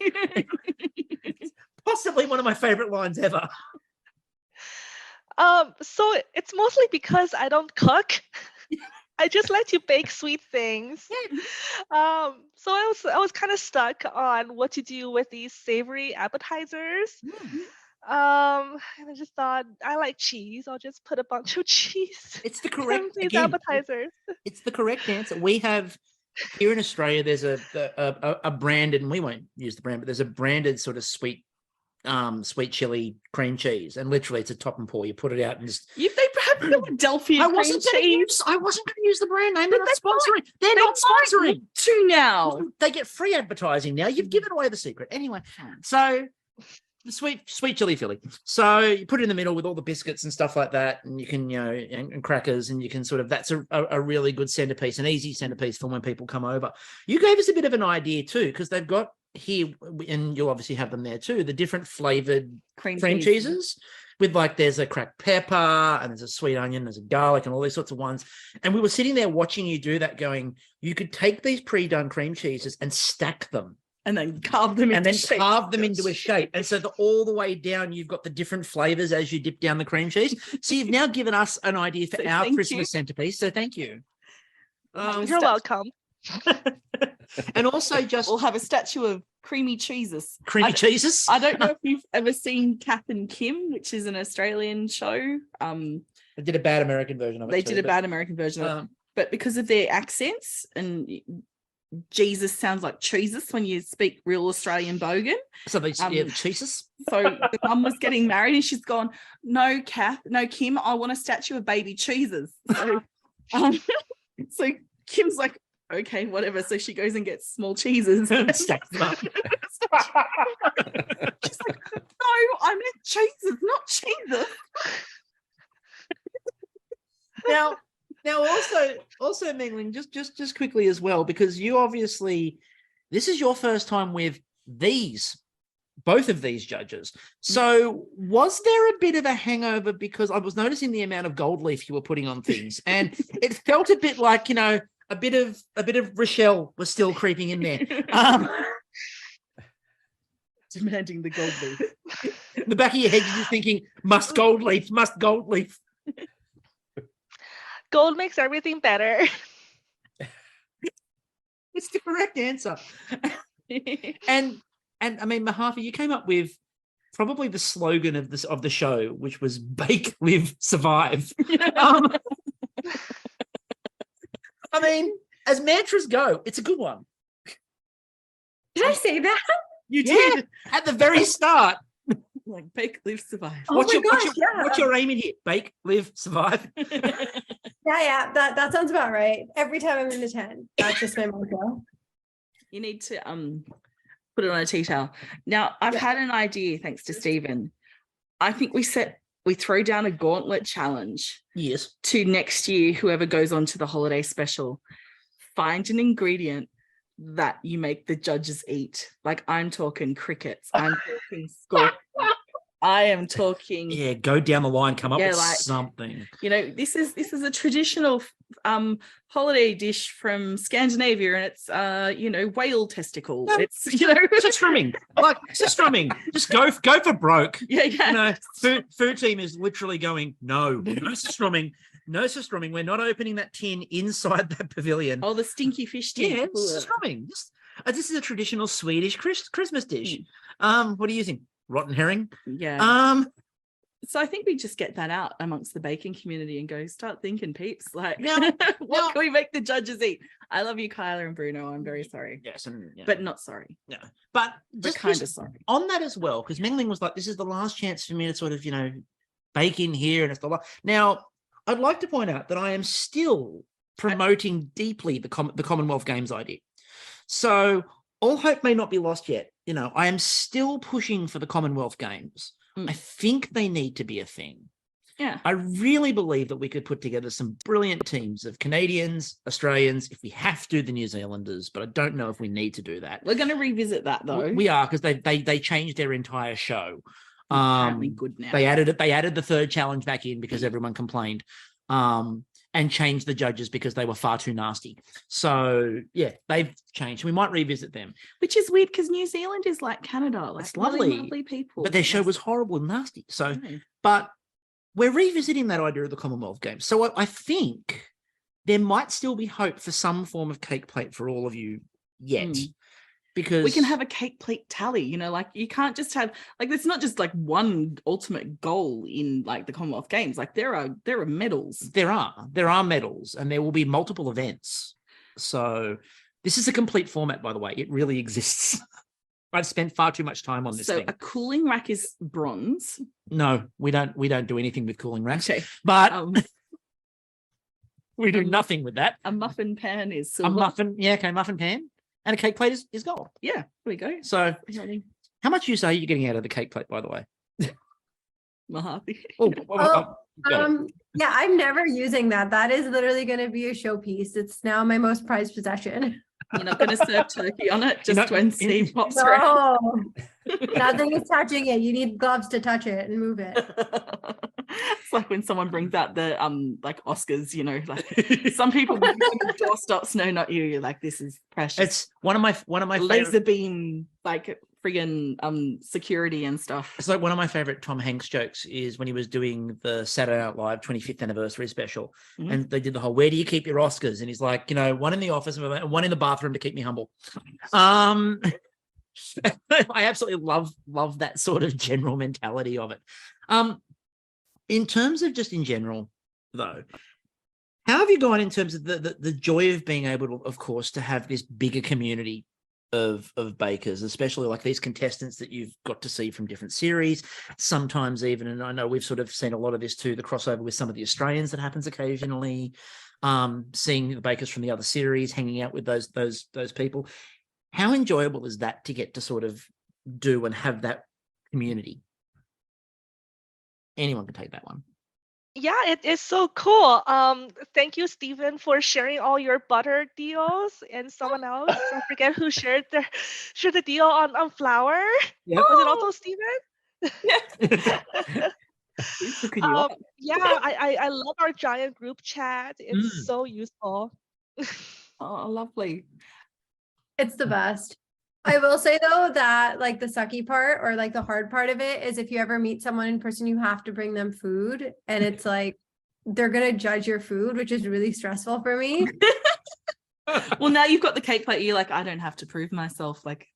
Possibly one of my favorite lines ever. So it's mostly because I don't cook. I just like to bake sweet things. So I was kind of stuck on what to do with these savory appetizers. And I just thought, I like cheese. I'll just put a bunch of cheese. It's the correct in these again, appetizers. It's the correct answer. We have here in Australia, there's a branded, and we won't use the brand, but there's a branded sort of sweet chili cream cheese, and literally it's a top and pour. You put it out and just. If they have Philadelphia cream cheese, I wasn't going to use the brand name. They're not sponsoring. They're not sponsoring. To now, they get free advertising now. You've given away the secret anyway. So. The sweet chili Philly. So you put it in the middle with all the biscuits and stuff like that, and you can, and crackers, and you can sort of, that's a really good centerpiece, an easy centerpiece for when people come over. You gave us a bit of an idea too, because they've got here, and you'll obviously have them there too, the different flavored cream cheeses with like, there's a cracked pepper and there's a sweet onion, there's a garlic and all these sorts of ones. And we were sitting there watching you do that going, you could take these pre-done cream cheeses and stack them. And then carve them into a shape. And so all the way down, you've got the different flavors as you dip down the cream cheese. So you've now given us an idea for our Christmas centerpiece. So thank you. You're welcome. And also we'll have a statue of creamy cheeses. Cheeses? I don't know if you've ever seen Kath and Kim, which is an Australian show. They did a bad American version of it. They did a bad American version of it. But because of their accents, and Jesus sounds like cheeses when you speak real Australian bogan. So the cheeses. So the mum was getting married and she's gone, no, Kath, no, Kim, I want a statue of baby cheeses. So, so Kim's like, okay, whatever. So she goes and gets small cheeses and stacks them up. She's like, no, I meant cheeses, not cheeses. Now, also, Mengling, just quickly as well, because you obviously, this is your first time with both of these judges. So was there a bit of a hangover? Because I was noticing the amount of gold leaf you were putting on things, and it felt a bit like, a bit of Rochelle was still creeping in there. Demanding the gold leaf. In the back of your head, you're just thinking, must gold leaf. Gold makes everything better. It's the correct answer. and I mean, Mahathi, you came up with probably the slogan of the show, which was "Bake, Live, Survive." I mean, as mantras go, it's a good one. Did I say that? You did at the very start. Like bake, live, survive. Oh what's my your gosh, yeah. what's your aim in here? Bake, live, survive. Yeah, that sounds about right. Every time I'm in the tent, that's just my motto. You need to put it on a tea towel. Now, I've had an idea, thanks to Stephen. I think we throw down a gauntlet challenge Yes. to next year, whoever goes on to the holiday special, find an ingredient that you make the judges eat. Like I'm talking crickets, I'm talking scorpions, I am talking. Yeah, go down the line, come up with like, something. You know, this is a traditional holiday dish from Scandinavia, and it's whale testicle. No, it's strumming. Like strumming. Just go for broke. Yeah. You know, food team is literally going, no strumming. No strumming. We're not opening that tin inside that pavilion. Oh, the stinky fish tin. Yeah, it's strumming. This is a traditional Swedish Christmas dish. What are you using? Rotten herring? Yeah. So I think we just get that out amongst the baking community and go, start thinking, peeps. Like, what can we make the judges eat? I love you, Kyla and Bruno. I'm very sorry. Yes, but not sorry. No, but just kind of sorry on that as well, because Mengling was like, this is the last chance for me to sort of, bake in here, and it's the last. Now, I'd like to point out that I am still promoting deeply the Commonwealth Games idea. So all hope may not be lost yet. I am still pushing for the Commonwealth Games. I think they need to be a thing. Yeah. I really believe that we could put together some brilliant teams of Canadians, Australians, if we have to, the New Zealanders, but I don't know if we need to do that. We're going to revisit that though. We are, because they changed their entire show. Apparently good now. They added the third challenge back in because everyone complained. And changed the judges because they were far too nasty. So yeah, they've changed. We might revisit them. Which is weird because New Zealand is like Canada. Like it's lovely. Really lovely people. But their show was horrible and nasty. So, but we're revisiting that idea of the Commonwealth Games. So I think there might still be hope for some form of cake plate for all of you yet. Because we can have a cake plate tally, like you can't just have it's not just like one ultimate goal in like the Commonwealth Games. Like there are medals. There are medals, and there will be multiple events. So this is a complete format, by the way. It really exists. I've spent far too much time on this thing. So a cooling rack is bronze. No, we don't do anything with cooling racks. Okay. But we do nothing with that. A muffin pan is silver. Muffin pan. And a cake plate is gold. Yeah, there we go. So how much use are you getting out of the cake plate, by the way? Mahathi. Yeah, I'm never using that. That is literally going to be a showpiece. It's now my most prized possession. You're not going to serve turkey on it just when Steve pops around. Nothing is touching it. You need gloves to touch it and move it. It's like when someone brings out the Oscars, like some people doorstops. No, not you. You're like, this is precious. It's one of my laser beam friggin' security and stuff. It's like one of my favorite Tom Hanks jokes is when he was doing the Saturday Night Live 25th anniversry special, and they did the whole, where do you keep your Oscars? And he's like, one in the office and one in the bathroom to keep me humble. I absolutely love that sort of general mentality of it. In terms of just in general, though, how have you gone in terms of the joy of being able to, of course, to have this bigger community of bakers, especially like these contestants that you've got to see from different series, sometimes even, and I know we've sort of seen a lot of this too, the crossover with some of the Australians that happens occasionally, seeing the bakers from the other series, hanging out with those people. How enjoyable is that to get to sort of do and have that community? Anyone can take that one. Yeah, it is so cool. Thank you, Stephen, for sharing all your butter deals, and someone else, I forget who shared the deal on flour. Yep. Was it also Stephen? I love our giant group chat. It's so useful. Oh, lovely. It's the best. I will say though that like the sucky part or like the hard part of it is if you ever meet someone in person, you have to bring them food, and it's like they're gonna judge your food, which is really stressful for me. Well, now you've got the cake plate. You're like, I don't have to prove myself. Like,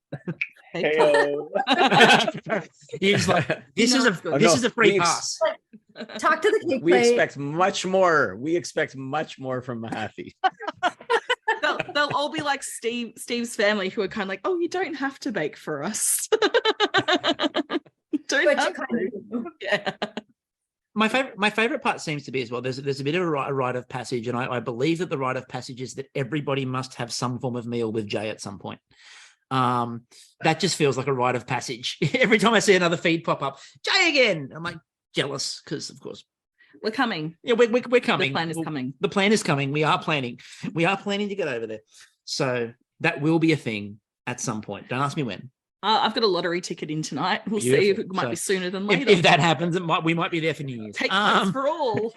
he's like, this is a free pass. Talk to the cake plate. We expect much more. We expect much more from Mahathi. They'll all be like Steve's family, who are kind of like, oh, you don't have to bake for us. Don't But you have kind to. of Yeah. My favorite part seems to be as well. There's a bit of a rite of passage, and I believe that the rite of passage is that everybody must have some form of meal with Jay at some point. That just feels like a rite of passage. Every time I see another feed pop up, Jay again, I'm like jealous because, of course, We're coming. yeah, we're coming. The plan is coming. The plan is coming. We are planning to get over there. So that will be a thing at some point. Don't ask me when. I've got a lottery ticket in tonight. We'll see if Beautiful. it might be So sooner than later. If that happens, we might be there for New Year's. Take place for all.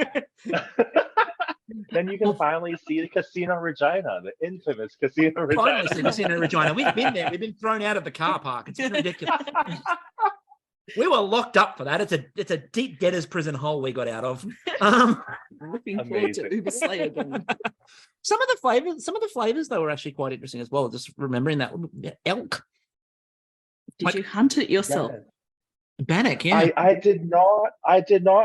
Then you can finally see the Casino Regina, the infamous Casino Regina. Finally see Casino Regina. We've been there. We've been thrown out of the car park. It's ridiculous. We were locked up for that. It's a deep debtor's prison hole we got out of. Looking forward to Amazing. Uber Slay again. Some of the flavors though were actually quite interesting as well. Just remembering that elk, Did you hunt it yourself? bannock, yeah. I did not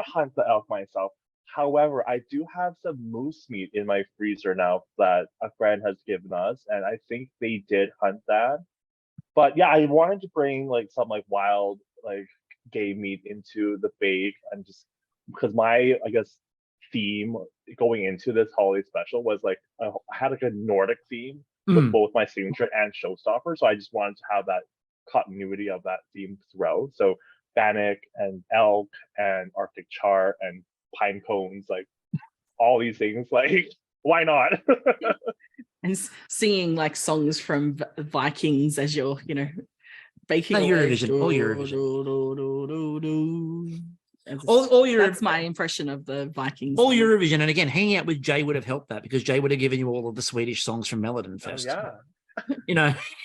hunt the elk myself. However, I do have some moose meat in my freezer now that a friend has given us, and I think they did hunt that. But yeah, I wanted to bring like some like wild like game meat into the bake, and just because my theme going into this holiday special was like I had like a Nordic theme with both my signature and showstopper, so I just wanted to have that continuity of that theme throughout. So bannock and elk and Arctic char and pine cones, like all these things, like why not? And singing like songs from Vikings as you're, baking. No, away. Eurovision, all Eurovision. That's- All your That's my impression of the Vikings. all song. Eurovision, and again, hanging out with Jay would have helped that because Jay would have given you all of the Swedish songs from Melody Oh, Fest. yeah.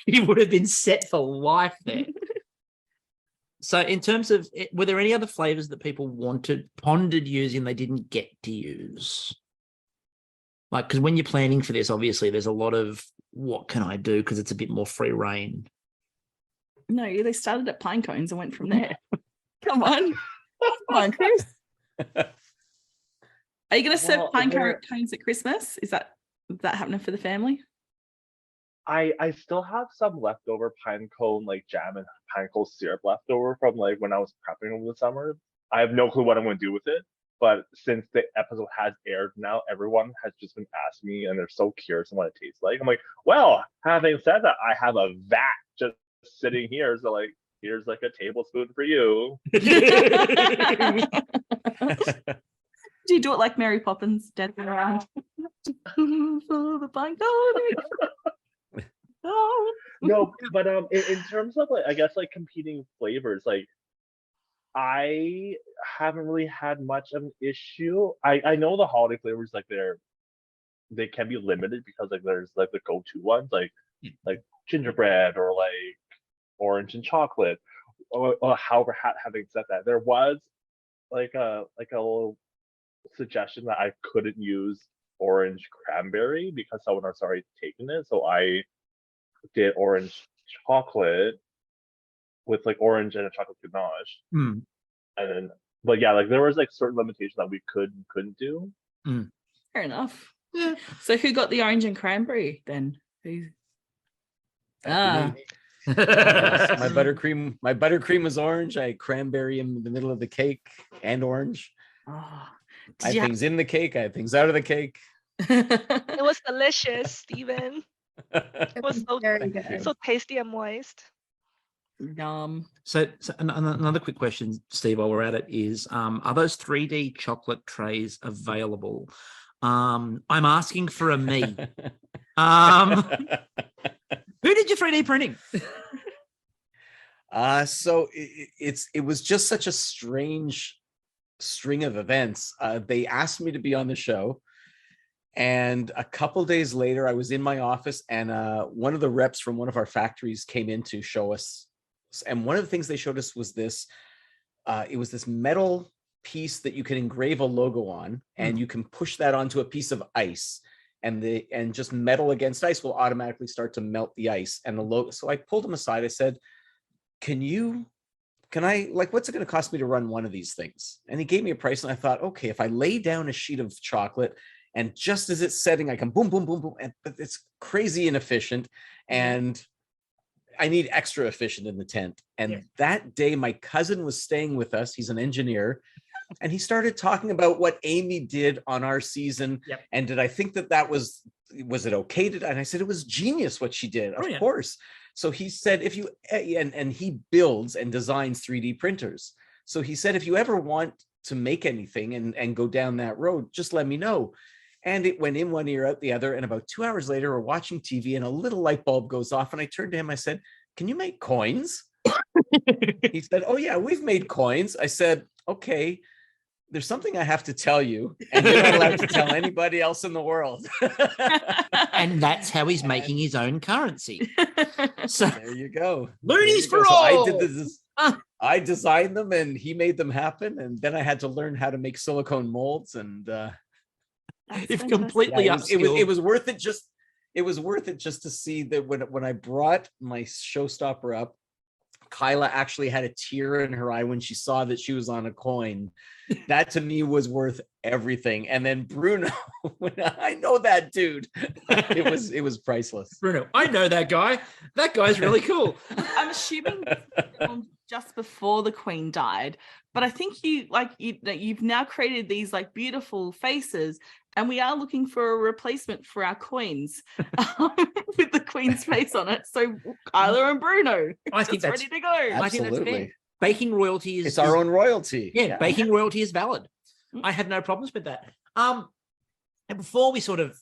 You would have been set for life there. So, in terms of, were there any other flavors that people pondered using they didn't get to use? Like, because when you're planning for this, obviously, there's a lot of what can I do because it's a bit more free reign. No, they started at pine cones and went from there. Come on. Come on, Chris. Are you going to serve Well, pine cones at Christmas? Is that happening for the family? I still have some leftover pine cone like jam and pine cone syrup leftover from like when I was prepping over the summer. I have no clue what I'm going to do with it, but since the episode has aired now, everyone has just been asking me, and they're so curious on what it tastes like. I'm like, well, having said that, I have a vat just sitting here, so like, here's like a tablespoon for you. Do you do it like Mary Poppins, dancing around? For the pine cone. Oh. No, but in terms of like I guess like competing flavors, like I haven't really had much of an issue. I know the holiday flavors like they can be limited because like there's like the go-to ones like gingerbread or like orange and chocolate. Or however, having said that, there was like a little suggestion that I couldn't use orange cranberry because someone has already taken it, so I did orange chocolate with like orange and a chocolate ganache. And then but yeah, like there was like certain limitations that we couldn't do. Fair enough. Yeah. So who got the orange and cranberry then? Who? Yes, my buttercream was orange. I had cranberry in the middle of the cake and orange. Oh, I had things in the cake. I had things out of the cake. It was delicious, Stephen. It was so Very good. so tasty and moist. Yum. So another quick question, Steve, while we're at it, is are those 3D chocolate trays available? I'm asking for a me. Who did your 3D printing? So it was just such a strange string of events. They asked me to be on the show, and a couple days later I was in my office, and one of the reps from one of our factories came in to show us, and one of the things they showed us was this it was this metal piece that you can engrave a logo on, and you can push that onto a piece of ice, and just metal against ice will automatically start to melt the ice and the logo. So I pulled him aside. I said, can I, like, what's it going to cost me to run one of these things? And he gave me a price, and I thought, okay, if I lay down a sheet of chocolate and just as it's setting, I can boom, boom, boom, boom. But it's crazy inefficient. And I need extra efficient in the tent. And that day, my cousin was staying with us. He's an engineer. And he started talking about what Amy did on our season. Yep. And did I think that was it okay? And I said, it was genius what she did. Of course. So he said, if you, and he builds and designs 3D printers. So he said, if you ever want to make anything and go down that road, just let me know. And it went in one ear, out the other. And about 2 hours later, we're watching TV and a little light bulb goes off. And I turned to him, I said, can you make coins? He said, oh yeah, we've made coins. I said, okay, there's something I have to tell you. And you're not allowed to tell anybody else in the world. And that's how he's making his own currency. So there you go. Loonies for all. I designed them and he made them happen. And then I had to learn how to make silicone molds. And if completely it was worth it. It was worth it just to see that when I brought my showstopper up, Kyla actually had a tear in her eye when she saw that she was on a coin. That to me was worth everything. And then Bruno, when I know that dude, it was priceless. Bruno, I know that guy. That guy's really cool. I'm assuming just before the Queen died, but I think you've now created these like beautiful faces, and we are looking for a replacement for our coins with the Queen's face on it. So Kyla and Bruno, I think that's ready to go. I think that's fair. Baking royalty is our own royalty. Yeah, baking royalty is valid. I have no problems with that. And before we sort of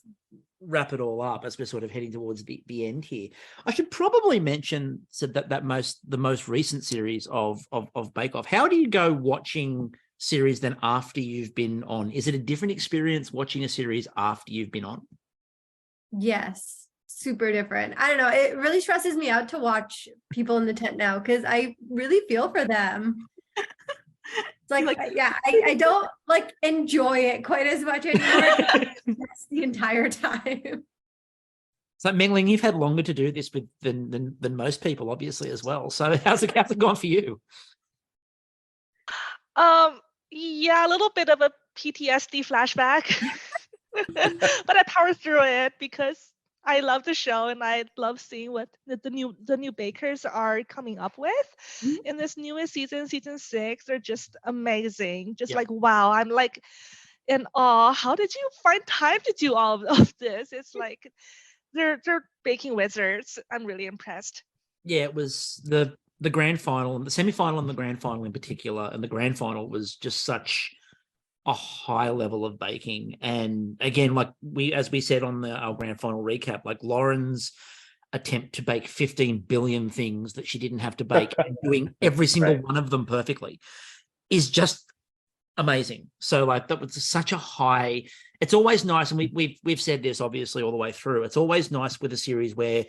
wrap it all up, as we're sort of heading towards the end here, I should probably mention that the most recent series of Bake Off. How do you go watching series then after you've been on? Is it a different experience watching a series after you've been on? Yes, super different. I don't know. It really stresses me out to watch people in the tent now because I really feel for them. It's like yeah, I don't like enjoy it quite as much anymore. That's the entire time. So Mengling, you've had longer to do this with than most people, obviously, as well. So how's it gone for you? Yeah, a little bit of a PTSD flashback, but I powered through it because I love the show and I love seeing what the new bakers are coming up with in this newest season 6. They're just amazing. Just like, wow, I'm like in awe. How did you find time to do all of this? It's like they're baking wizards. I'm really impressed. Yeah, it was the grand final, the semi-final and the grand final in particular, and the grand final was just such a high level of baking. And again, like as we said on our grand final recap, like Lauren's attempt to bake 15 billion things that she didn't have to bake and doing every single one of them perfectly is just amazing. So like that was such a high. It's always nice, and we've said this obviously all the way through. It's always nice with a series where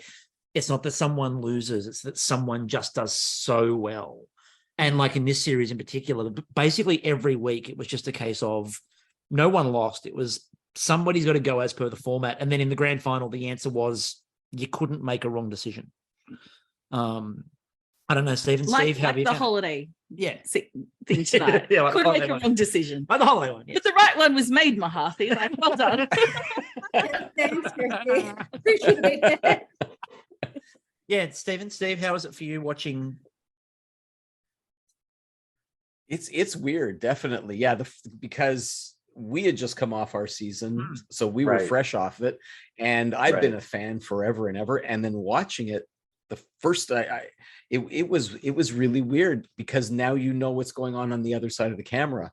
it's not that someone loses, it's that someone just does so well. And like in this series in particular, basically every week it was just a case of no one lost. It was somebody's got to go as per the format. And then in the grand final, the answer was you couldn't make a wrong decision. I don't know, Steve, how have you the holiday thing tonight. Like couldn't make a wrong decision. Like the holiday one. But the right one was made, Mahathi. Like, well done. Thanks, Kristie. Appreciate it. Yeah, Steve, how is it for you watching? It's weird, definitely. Yeah, because we had just come off our season, so we were fresh off it, and I've been a fan forever and ever. And then watching it, the first it was really weird because now you know what's going on the other side of the camera,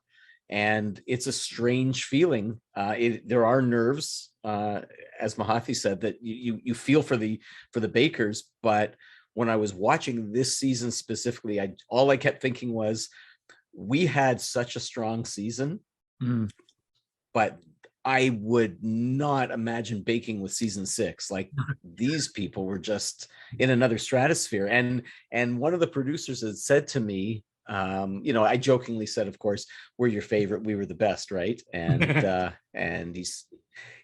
and it's a strange feeling. There are nerves, as Mahathi said, that you feel for the bakers. But when I was watching this season specifically, all I kept thinking was, we had such a strong season, but I would not imagine baking with season 6. Like these people were just in another stratosphere. And one of the producers had said to me, I jokingly said, of course, we're your favorite. We were the best. Right. And, and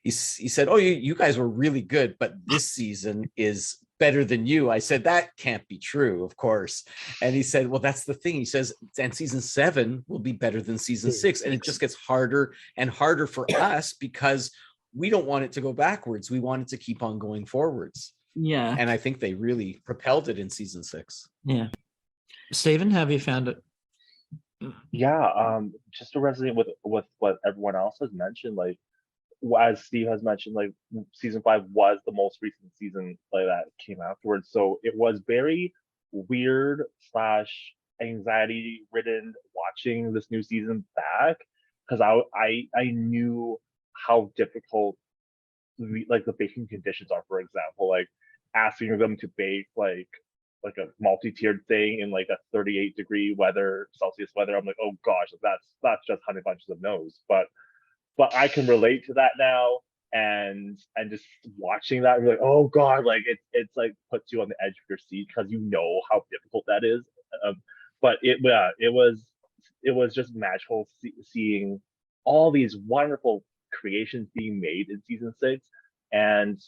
he said, oh, you guys were really good, but this season is better than you. I said, that can't be true, of course. And he said, well, that's the thing. He says, and season 7 will be better than season 6. And it just gets harder and harder for us because we don't want it to go backwards. We want it to keep on going forwards. Yeah. And I think they really propelled it in season 6. Yeah. Stephen, have you found it? Yeah, just to resonate with what everyone else has mentioned, like as Steve has mentioned, like season 5 was the most recent season like that came afterwards. So it was very weird slash anxiety ridden watching this new season back because I knew how difficult like the baking conditions are. For example, like asking them to bake like a multi-tiered thing in like a 38-degree Celsius weather. I'm like, oh gosh, that's just honey bunches of no's. But I can relate to that now, and just watching that, you're like, oh god, like it's like puts you on the edge of your seat because you know how difficult that is. But it was just magical seeing all these wonderful creations being made in season 6, and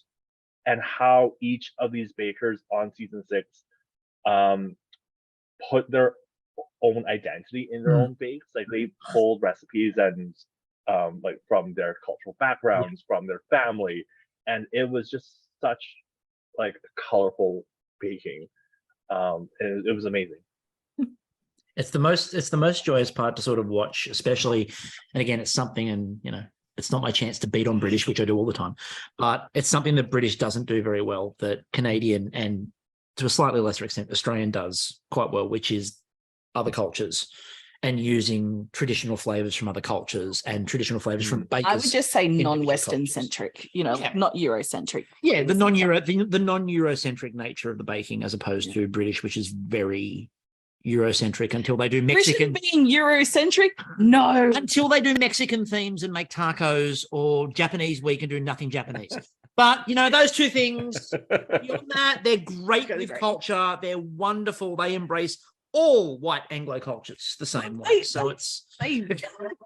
how each of these bakers on season 6 put their own identity in their own bakes. Like they pulled recipes and like from their cultural backgrounds, from their family, and it was just such like colorful baking. It was amazing. It's the most joyous part to sort of watch, especially, and again, it's something, and it's not my chance to beat on British, which I do all the time, but it's something that British doesn't do very well, that Canadian and to a slightly lesser extent Australian does quite well, which is other cultures and using traditional flavors from other cultures and traditional flavors from bakers. I would just say in non-Western cultures. centric, not Eurocentric. Yeah, the non-Eurocentric nature of the baking as opposed to British, which is very Eurocentric until they do Mexican. Britain being Eurocentric? No. Until they do Mexican themes and make tacos, or Japanese week and do nothing Japanese. But, those two things, beyond that, they're great with culture. They're wonderful. They embrace all white Anglo cultures the same way. So it's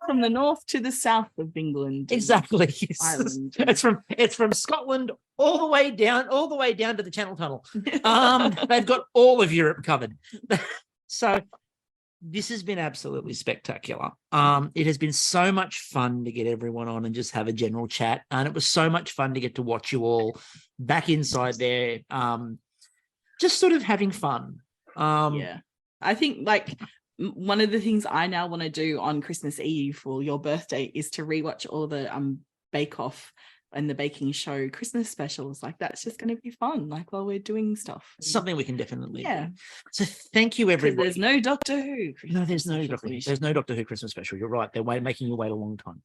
from the north to the south of England. Exactly. Ireland. It's from Scotland all the way down to the Channel Tunnel. They've got all of Europe covered. So this has been absolutely spectacular. It has been so much fun to get everyone on and just have a general chat. And it was so much fun to get to watch you all back inside there, just sort of having fun. Yeah. I think like one of the things I now want to do on Christmas Eve for your birthday is to rewatch all the Bake Off and the baking show Christmas specials. Like that's just going to be fun, like while we're doing stuff. Something we can definitely do. So thank you, everybody. There's no Doctor Who. There's no Doctor Who Christmas special. You're right. They're making you wait a long time.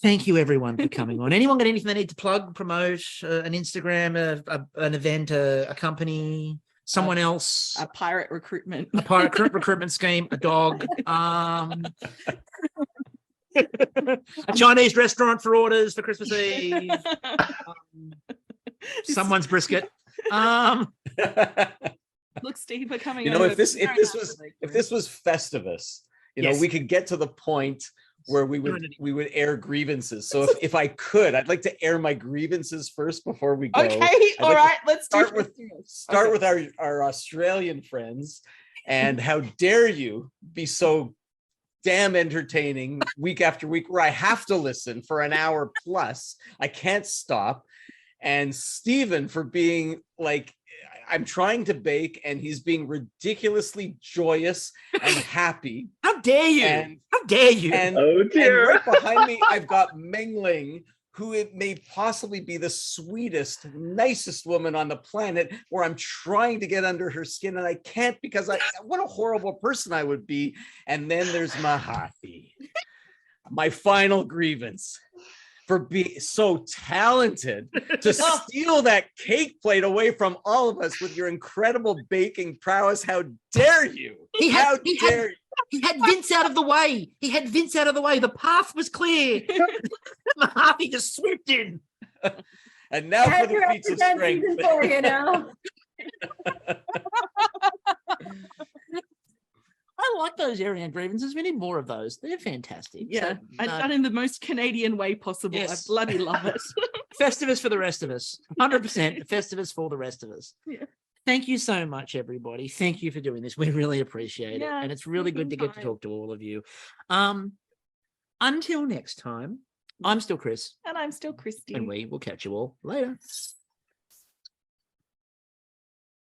Thank you, everyone, for coming on. Anyone got anything they need to plug, promote, an Instagram, an event, a company, someone else? A pirate recruitment. A pirate recruitment scheme, a dog. A Chinese restaurant for orders for Christmas Eve. Someone's brisket. Look, Steve, we're coming. If this was Festivus, we could get to the point where we would air grievances. So if I could, I'd like to air my grievances first before we go. Okay, all right. Let's start with our Australian friends. And how dare you be so damn entertaining week after week, where I have to listen for an hour plus. I can't stop. And Stephen for being like, I'm trying to bake and he's being ridiculously joyous and happy. How dare you? How dare you? And, oh dear. And right behind me, I've got Mengling, who it may possibly be the sweetest, nicest woman on the planet, where I'm trying to get under her skin and I can't because what a horrible person I would be. And then there's Mahathi, my final grievance for being so talented to steal that cake plate away from all of us with your incredible baking prowess. How dare you? How dare you? He had Vince out of the way. The path was clear. Mahathi just swooped in. And now for the feats of strength. I like those area grievances. We need more of those. They're fantastic. Yeah, and done in the most Canadian way possible. Yes. I bloody love it. Festivus for the rest of us. 100% Festivus for the rest of us. Yeah. Thank you so much, everybody. Thank you for doing this. We really appreciate it. And it's really good to get to talk to all of you. Until next time, I'm still Chris. And I'm still Kristie. And we will catch you all later.